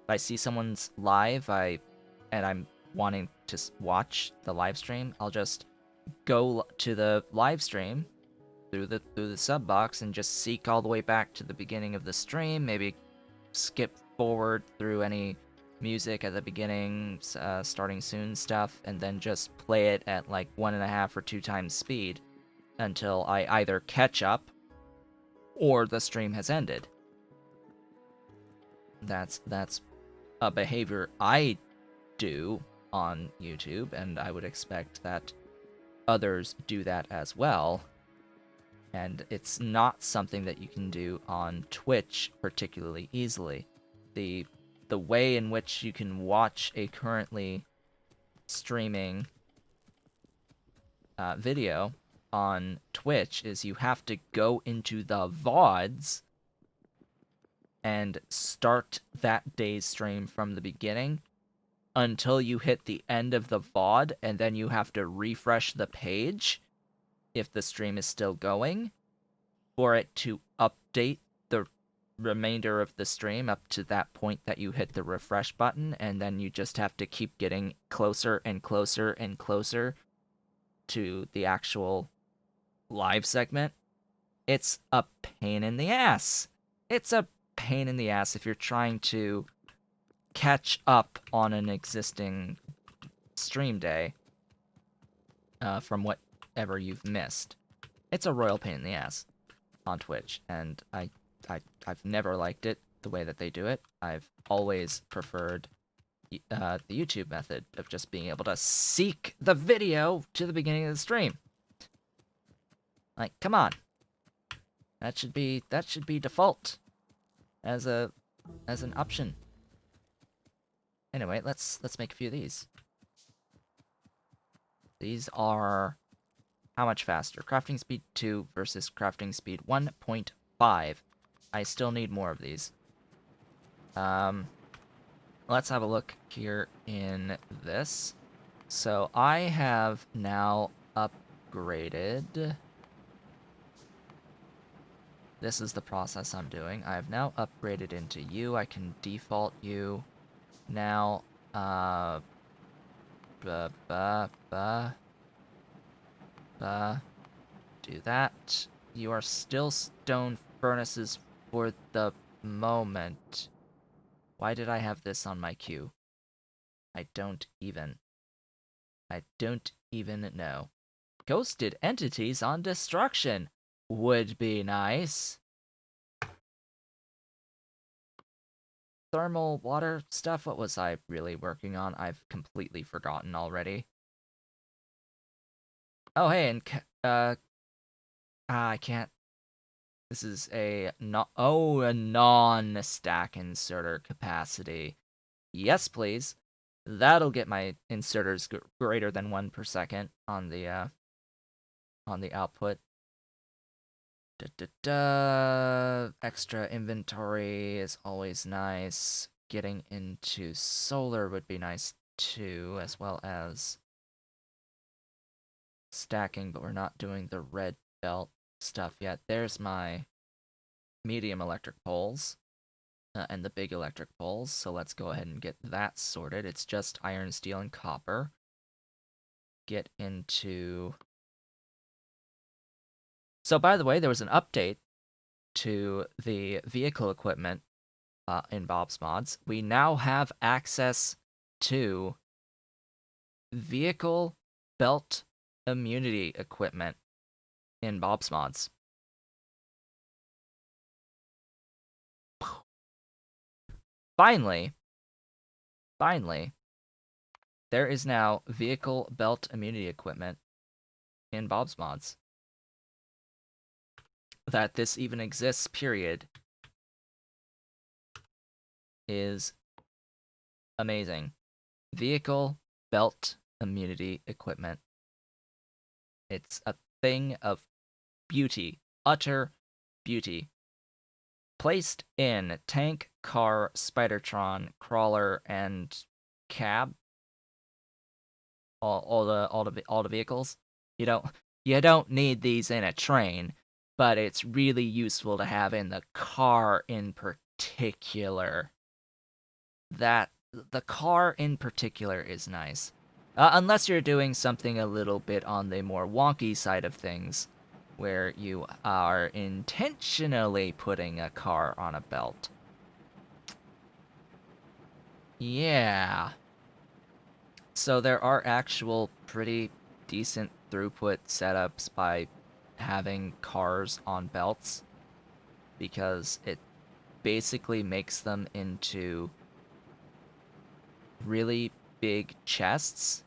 If I see someone's live, and I'm wanting to watch the live stream, I'll just go to the live stream through the sub box and just seek all the way back to the beginning of the stream, maybe skip forward through any music at the beginning, starting soon stuff, and then just play it at like 1.5 or 2x speed until I either catch up or the stream has ended. That's a behavior I do on YouTube, and I would expect that others do that as well. And it's not something that you can do on Twitch particularly easily. The way in which you can watch a currently streaming video on Twitch is you have to go into the VODs and start that day's stream from the beginning until you hit the end of the VOD, and then you have to refresh the page if the stream is still going for it to update the remainder of the stream up to that point that you hit the refresh button, and then you just have to keep getting closer and closer and closer to the actual live segment. It's a pain in the ass. It's a pain in the ass if you're trying to catch up on an existing stream day from whatever you've missed. It's a royal pain in the ass on Twitch, and I've never liked it the way that they do it. I've always preferred the YouTube method of just being able to seek the video to the beginning of the stream. Like, come on. That should be default as an option. Anyway, let's make a few of these. These are how much faster? Crafting speed 2 versus crafting speed 1.5. I still need more of these. Let's have a look here in this. So I have now upgraded. This is the process I'm doing. I have now upgraded into you. I can default you. Now, do that. You are still stone furnaces for the moment. Why did I have this on my queue? I don't even know. Ghosted entities on destruction would be nice. Thermal water stuff, what was I really working on? I've completely forgotten already. Oh, hey, and I can't. This is a non-stack inserter capacity. Yes, please. That'll get my inserters greater than 1 per second on the output. Extra inventory is always nice. Getting into solar would be nice too, as well as stacking, but we're not doing the red belt stuff yet. There's my medium electric poles and the big electric poles, so let's go ahead and get that sorted. It's just iron, steel, and copper. Get into... So, by the way, there was an update to the vehicle equipment in Bob's Mods. We now have access to vehicle belt immunity equipment in Bob's Mods. Finally, there is now vehicle belt immunity equipment in Bob's Mods. That this even exists, period, is amazing. Vehicle belt immunity equipment. It's a thing of beauty, utter beauty. Placed in tank, car, Spidertron, crawler, and cab. All the vehicles. You don't need these in a train, but it's really useful to have in the car in particular. That the car in particular is nice. Unless you're doing something a little bit on the more wonky side of things, where you are intentionally putting a car on a belt. Yeah. So there are actual pretty decent throughput setups by having cars on belts, because it basically makes them into really big chests.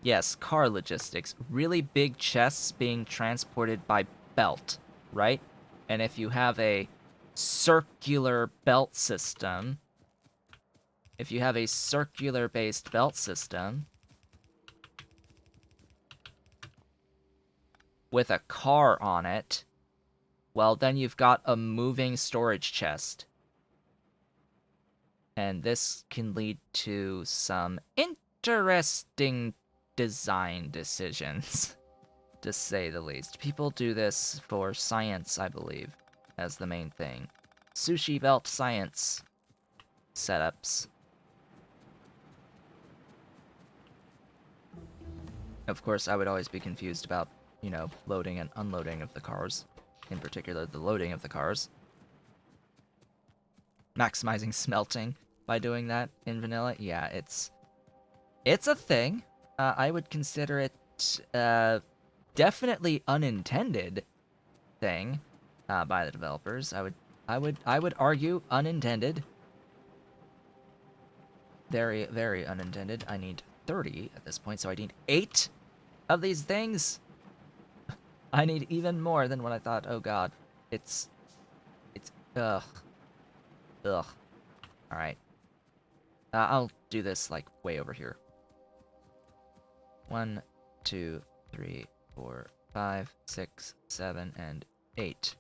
Yes, car logistics. Really big chests being transported by belt, right? And if you have a circular belt system, if you have a circular-based belt system with a car on it, well, then you've got a moving storage chest. And this can lead to some interesting design decisions, to say the least. People do this for science, I believe, as the main thing. Sushi belt science setups. Of course, I would always be confused about, loading and unloading of the cars. In particular, the loading of the cars. Maximizing smelting by doing that in vanilla. Yeah, it's a thing. I would consider it definitely unintended thing by the developers. I would argue unintended. Very, very unintended. I need 30 at this point, so I need 8 of these things. I need even more than what I thought. Oh god. It's ugh. Ugh. Alright. I'll do this, like, way over here. 1, 2, 3, 4, 5, 6, 7, and 8.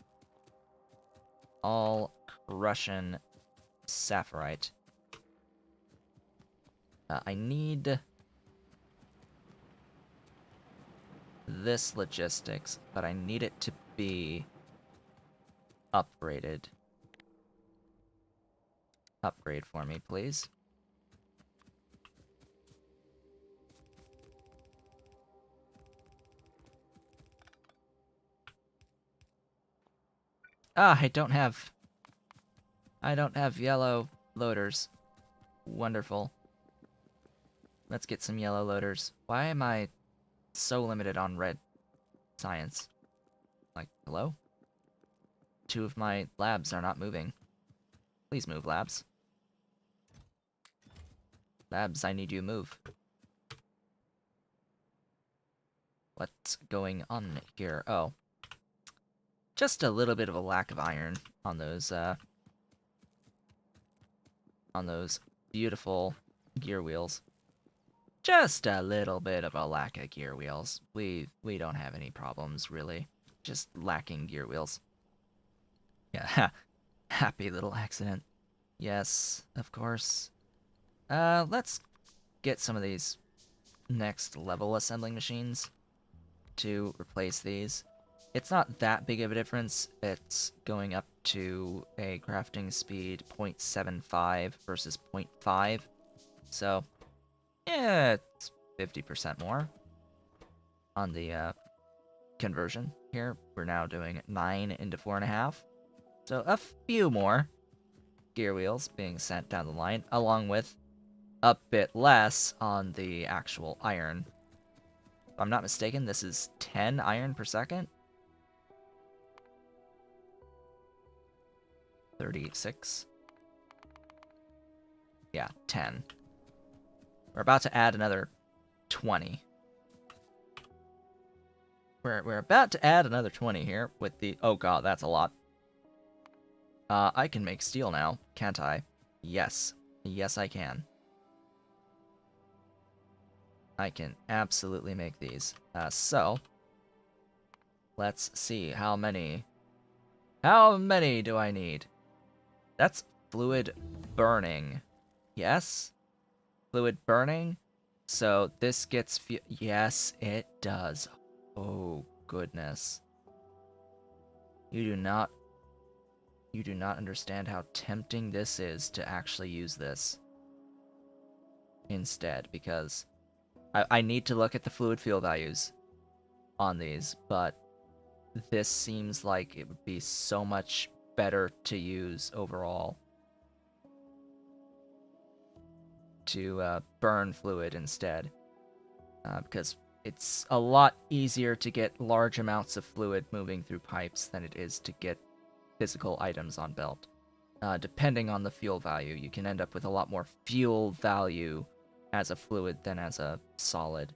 All Russian sapphirite. I need this logistics, but I need it to be upgraded. Upgrade for me, please. Ah, I don't have yellow loaders. Wonderful. Let's get some yellow loaders. Why am I so limited on red science? Like, hello? 2 of my labs are not moving. Please move, labs. Labs, I need you to move. What's going on here? Oh. Just a little bit of a lack of iron on those beautiful gear wheels. Just a little bit of a lack of gear wheels. We don't have any problems, really. Just lacking gear wheels. Yeah, happy little accident. Yes, of course. Let's get some of these next level assembling machines to replace these. It's not that big of a difference. It's going up to a crafting speed 0.75 versus 0.5. So, yeah, it's 50% more on the conversion here. We're now doing 9 into 4.5. So a few more gear wheels being sent down the line, along with a bit less on the actual iron. If I'm not mistaken, this is 10 iron per second. 36. Yeah, 10. We're about to add another 20. We're about to add another 20 here with the... Oh god, that's a lot. I can make steel now, can't I? Yes. Yes, I can. I can absolutely make these. So, let's see how many... How many do I need? That's fluid burning. Yes? Fluid burning? So this gets... Yes, it does. Oh, goodness. You do not understand how tempting this is to actually use this instead, because I need to look at the fluid fuel values on these, but this seems like it would be so much better to use overall to burn fluid instead, because it's a lot easier to get large amounts of fluid moving through pipes than it is to get physical items on belt. Depending on the fuel value, you can end up with a lot more fuel value as a fluid than as a solid.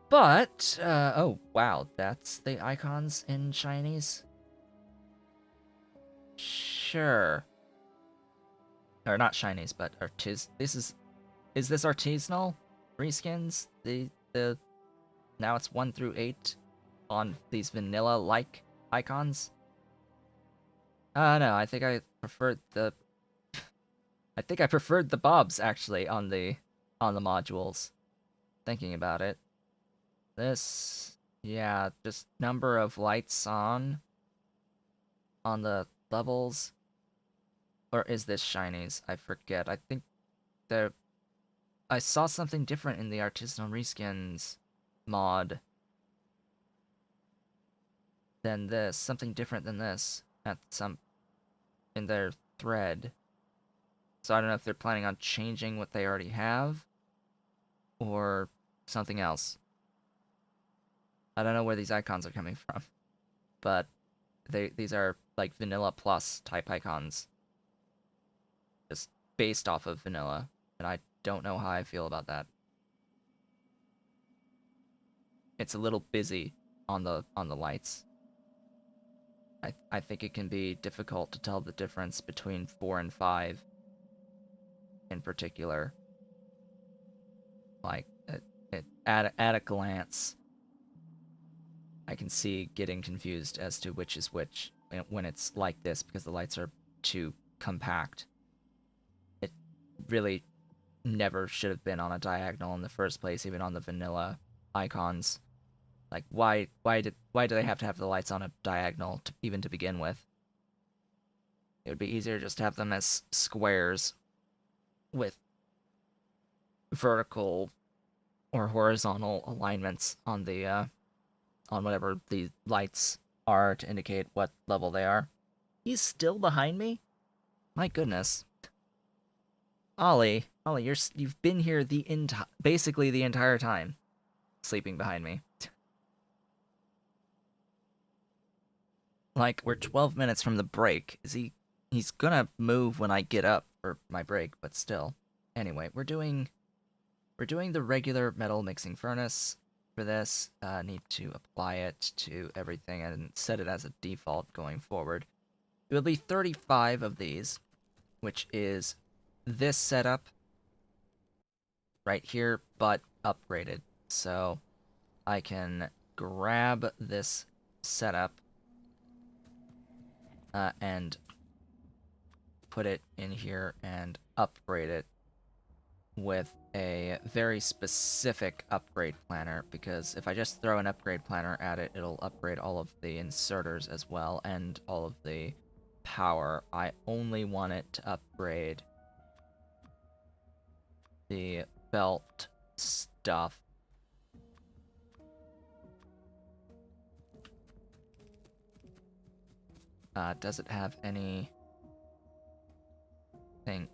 But, oh wow, that's the icons in Chinese? Sure. Or not Chinese, but is this artisanal reskins? The now it's 1 through 8 on these vanilla-like icons? No, I think I preferred the bobs actually on the modules. Thinking about it. This, yeah, just number of lights on the levels. Or is this shinies? I forget. I think there I saw something different in the artisanal reskins mod than this. Something different than this at some in their thread. So I don't know if they're planning on changing what they already have or something else. I don't know where these icons are coming from, but these are like vanilla plus type icons, just based off of vanilla, and I don't know how I feel about that. It's a little busy on the lights. I think it can be difficult to tell the difference between 4 and 5 in particular. Like at a glance, I can see getting confused as to which is which when it's like this because the lights are too compact. It really never should have been on a diagonal in the first place, even on the vanilla icons. Like, why do they have to have the lights on a diagonal even to begin with? It would be easier just to have them as squares with vertical or horizontal alignments on the on whatever the lights are to indicate what level they are. He's still behind me? My goodness. Ollie, you've been here basically the entire time, sleeping behind me. Like, we're 12 minutes from the break. He's gonna move when I get up for my break, but still. Anyway, we're doing the regular metal mixing furnace for this. Need to apply it to everything and set it as a default going forward. It will be 35 of these, which is this setup right here, but upgraded. So I can grab this setup and put it in here and upgrade it with a very specific upgrade planner, because if I just throw an upgrade planner at it, it'll upgrade all of the inserters as well and all of the power. I only want it to upgrade the belt stuff. Does it have anything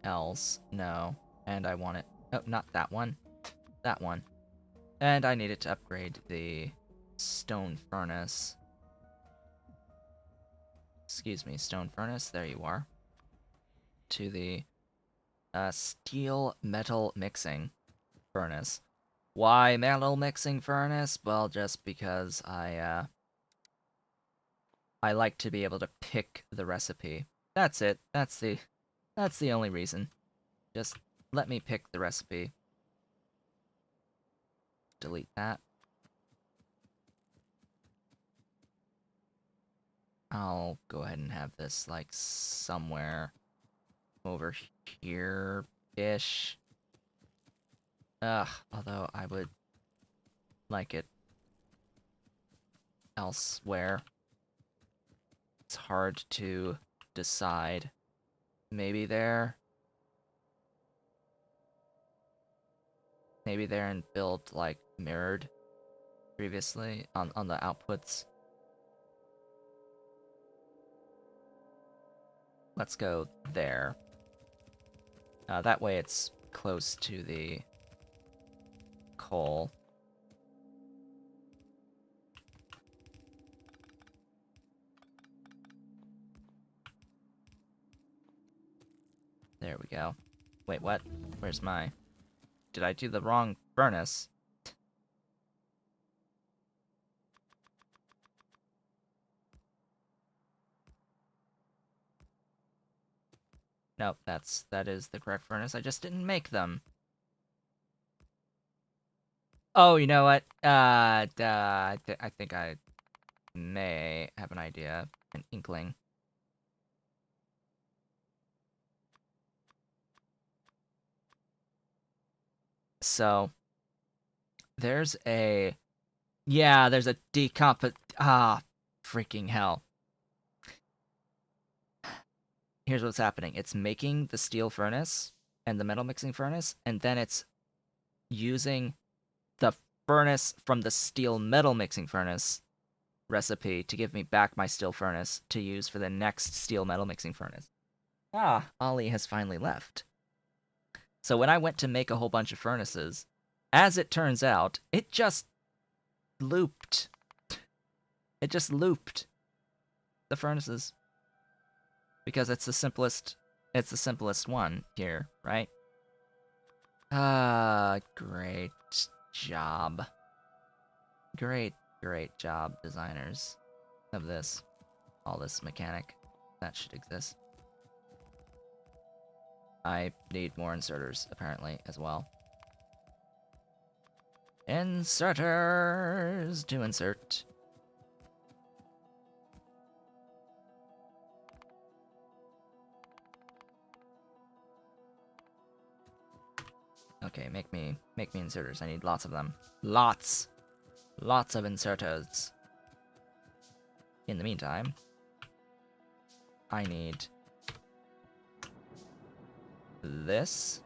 else? No. And I want it... Oh, not that one. That one. And I need it to upgrade the stone furnace. Excuse me, stone furnace. There you are. To the steel metal mixing furnace. Why metal mixing furnace? Well, just because I like to be able to pick the recipe. That's it. That's the only reason. Just let me pick the recipe. Delete that. I'll go ahead and have this like somewhere over here-ish. Although I would like it elsewhere. It's hard to decide. Maybe there. Maybe there and build like mirrored previously on the outputs. Let's go there. That way it's close to the coal. There we go. Wait, what? Where's my... Did I do the wrong furnace? Nope, that is the correct furnace. I just didn't make them. Oh, you know what? I think I may have an idea, an inkling. So, there's a... Yeah, there's a freaking hell. Here's what's happening. It's making the steel furnace and the metal mixing furnace, and then it's using the furnace from the steel metal mixing furnace recipe to give me back my steel furnace to use for the next steel metal mixing furnace. Ollie has finally left. So when I went to make a whole bunch of furnaces, as it turns out, it just looped. It just looped the furnaces. Because it's the simplest one here, right? Great job. Great job, designers of this. All this mechanic that should exist. I need more inserters, apparently, as well. Inserters to insert. Okay, make me inserters. I need lots of them. Lots. Lots of inserters. In the meantime, I need this.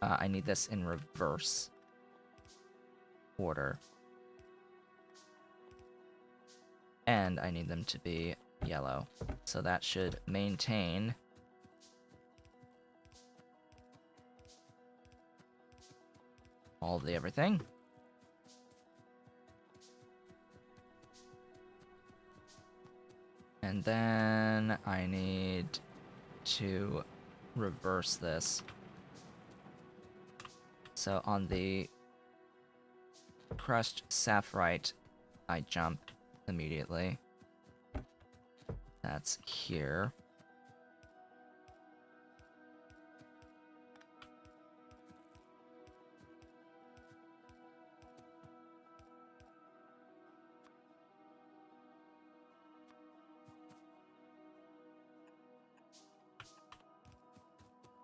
I need this in reverse order. And I need them to be yellow. So that should maintain all the everything. And then I need to reverse this. So on the crushed sapphirite, I jump immediately. That's here.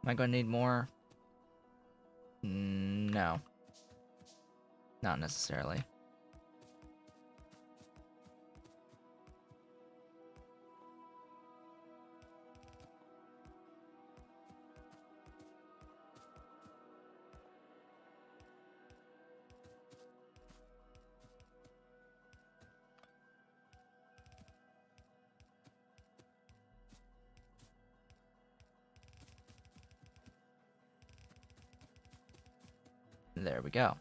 Am I going to need more? No. Not necessarily. There we go.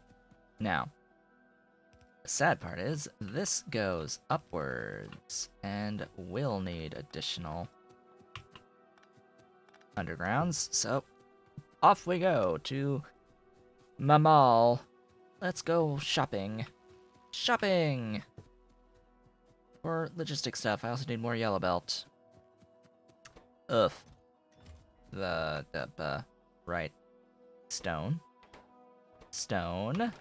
Now, the sad part is, this goes upwards, and will need additional undergrounds, so off we go to my mall. Let's go shopping. Shopping! For logistic stuff, I also need more yellow belt. Ugh. Right. Stone. Stone.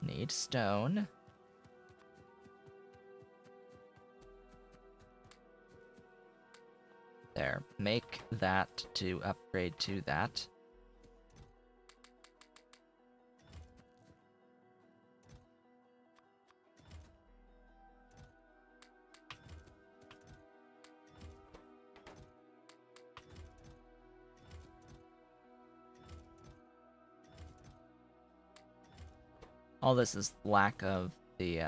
Need stone. There. Make that to upgrade to that. All this is lack of the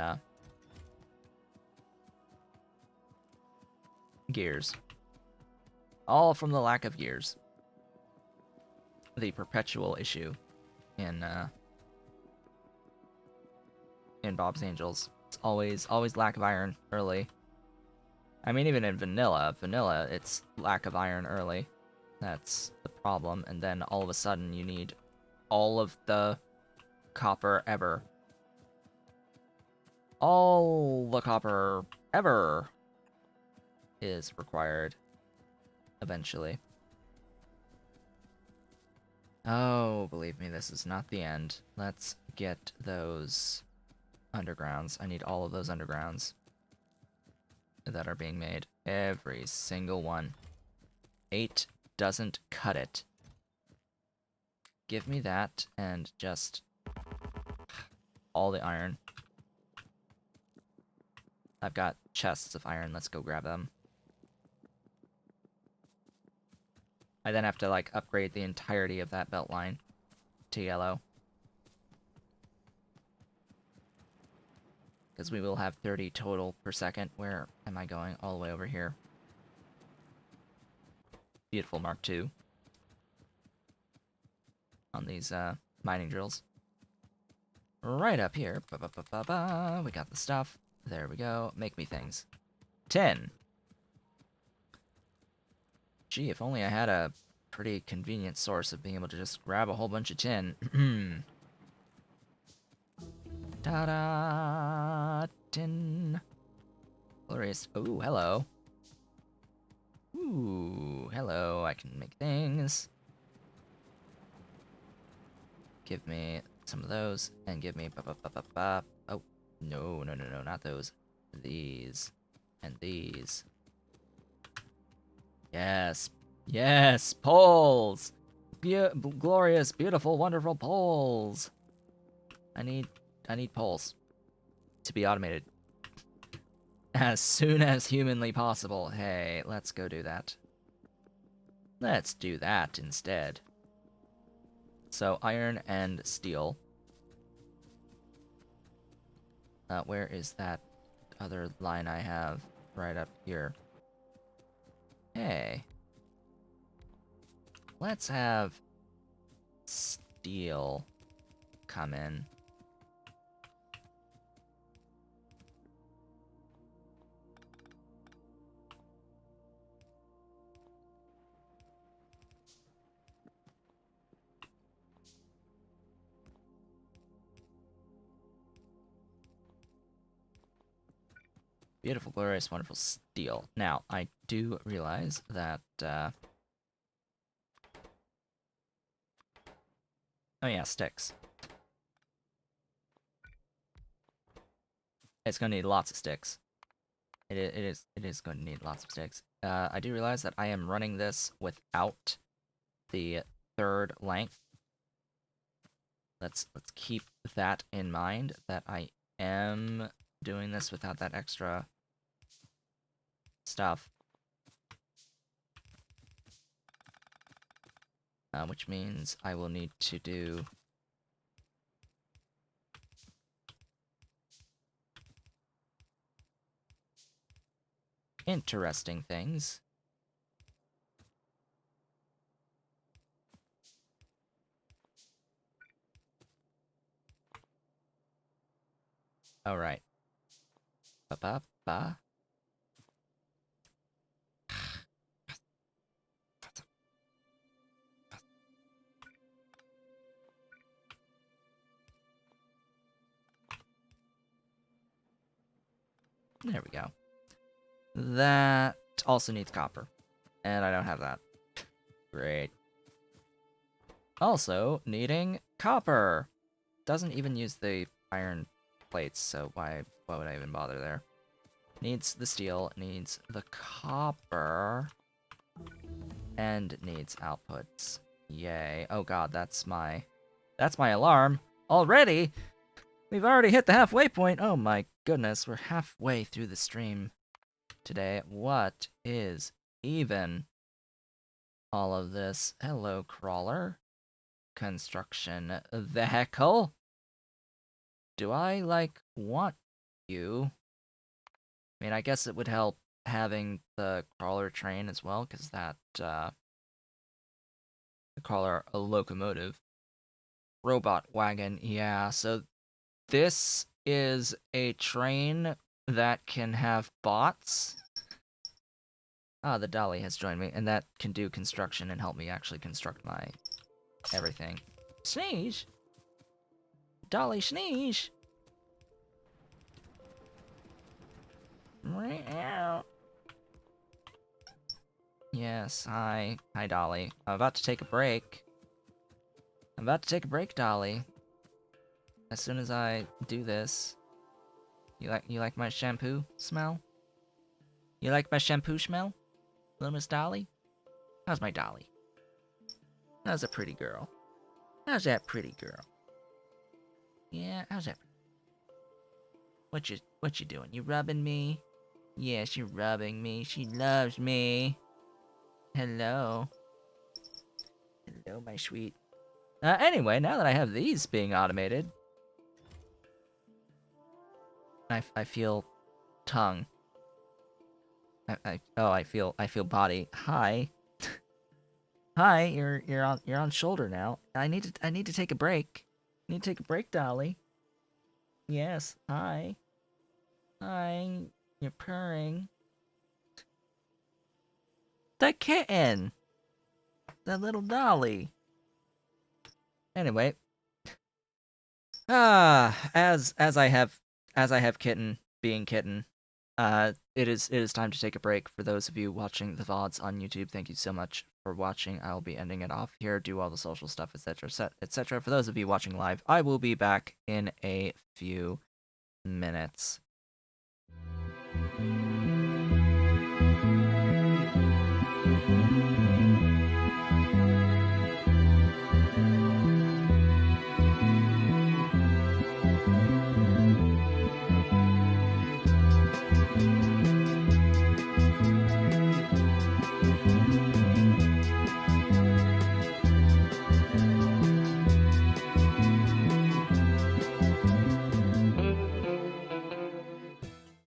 gears. All from the lack of gears. The perpetual issue in Bob's Angels. It's always lack of iron early. I mean, even in vanilla, it's lack of iron early. That's the problem, and then all of a sudden you need all of the copper ever. All the copper ever is required eventually. Oh, believe me, this is not the end. Let's get those undergrounds. I need all of those undergrounds that are being made. Every single one. 8 doesn't cut it. Give me that and just all the iron. I've got chests of iron. Let's go grab them. I then have to, like, upgrade the entirety of that belt line to yellow. Because we will have 30 total per second. Where am I going? All the way over here. Beautiful Mark II. On these mining drills. Right up here. Ba-ba-ba-ba-ba. We got the stuff. There we go. Make me things. 10. Gee, if only I had a pretty convenient source of being able to just grab a whole bunch of tin. Ta-da! Tin. Glorious. Ooh, hello. Ooh, hello. I can make things. Give me some of those, and give me ba-ba-ba-ba-ba. Oh, no, not those. These. And these. Yes. Yes, poles! glorious, beautiful, wonderful poles. I need poles to be automated as soon as humanly possible. Hey, let's go do that. Let's do that instead. So iron and steel. Where is that other line I have? Right up here. Hey. Let's have steel come in. Beautiful, glorious, wonderful steel. Now, I do realize that, oh yeah, sticks. It's gonna need lots of sticks. It is going to need lots of sticks. I do realize that I am running this without the third length. Let's keep that in mind, that I am doing this without that extra stuff. Which means I will need to do interesting things. Alright. Ba-ba-ba. There we go. That also needs copper. And I don't have that. Great. Also, needing copper. Doesn't even use the iron plates, so why would I even bother there? Needs the steel, needs the copper, and needs outputs. Yay. Oh god, that's my alarm. Already? We've already hit the halfway point. Oh my goodness, we're halfway through the stream today. What is even all of this? Hello, crawler. Construction vehicle. Do I, like, want you? I mean, I guess it would help having the crawler train as well, because that, the crawler, a locomotive. Robot wagon, yeah, so this is a train that can have bots. Ah, the dolly has joined me, and that can do construction and help me actually construct my everything. Sneeze! Dolly sneeze! Yes, hi. Hi, Dolly. I'm about to take a break. Dolly. As soon as I do this. You like my shampoo smell? You like my shampoo smell? Little Miss Dolly? How's my Dolly? How's a pretty girl? How's that pretty girl? Yeah, how's that? What you doing? You rubbing me? Yes, you're rubbing me. She loves me. Hello. Hello, my sweet. Anyway, now that I have these being automated, I feel tongue. I feel body. Hi. Hi, you're on shoulder now. I need to take a break. I need to take a break, Dolly. Yes, hi. Hi. You're purring. The kitten. The little Dolly. Anyway. As I have kitten being kitten, it is time to take a break. For those of you watching the VODs on YouTube, thank you so much for watching. I'll be ending it off here, do all the social stuff, etc., etc. For those of you watching live, I will be back in a few minutes.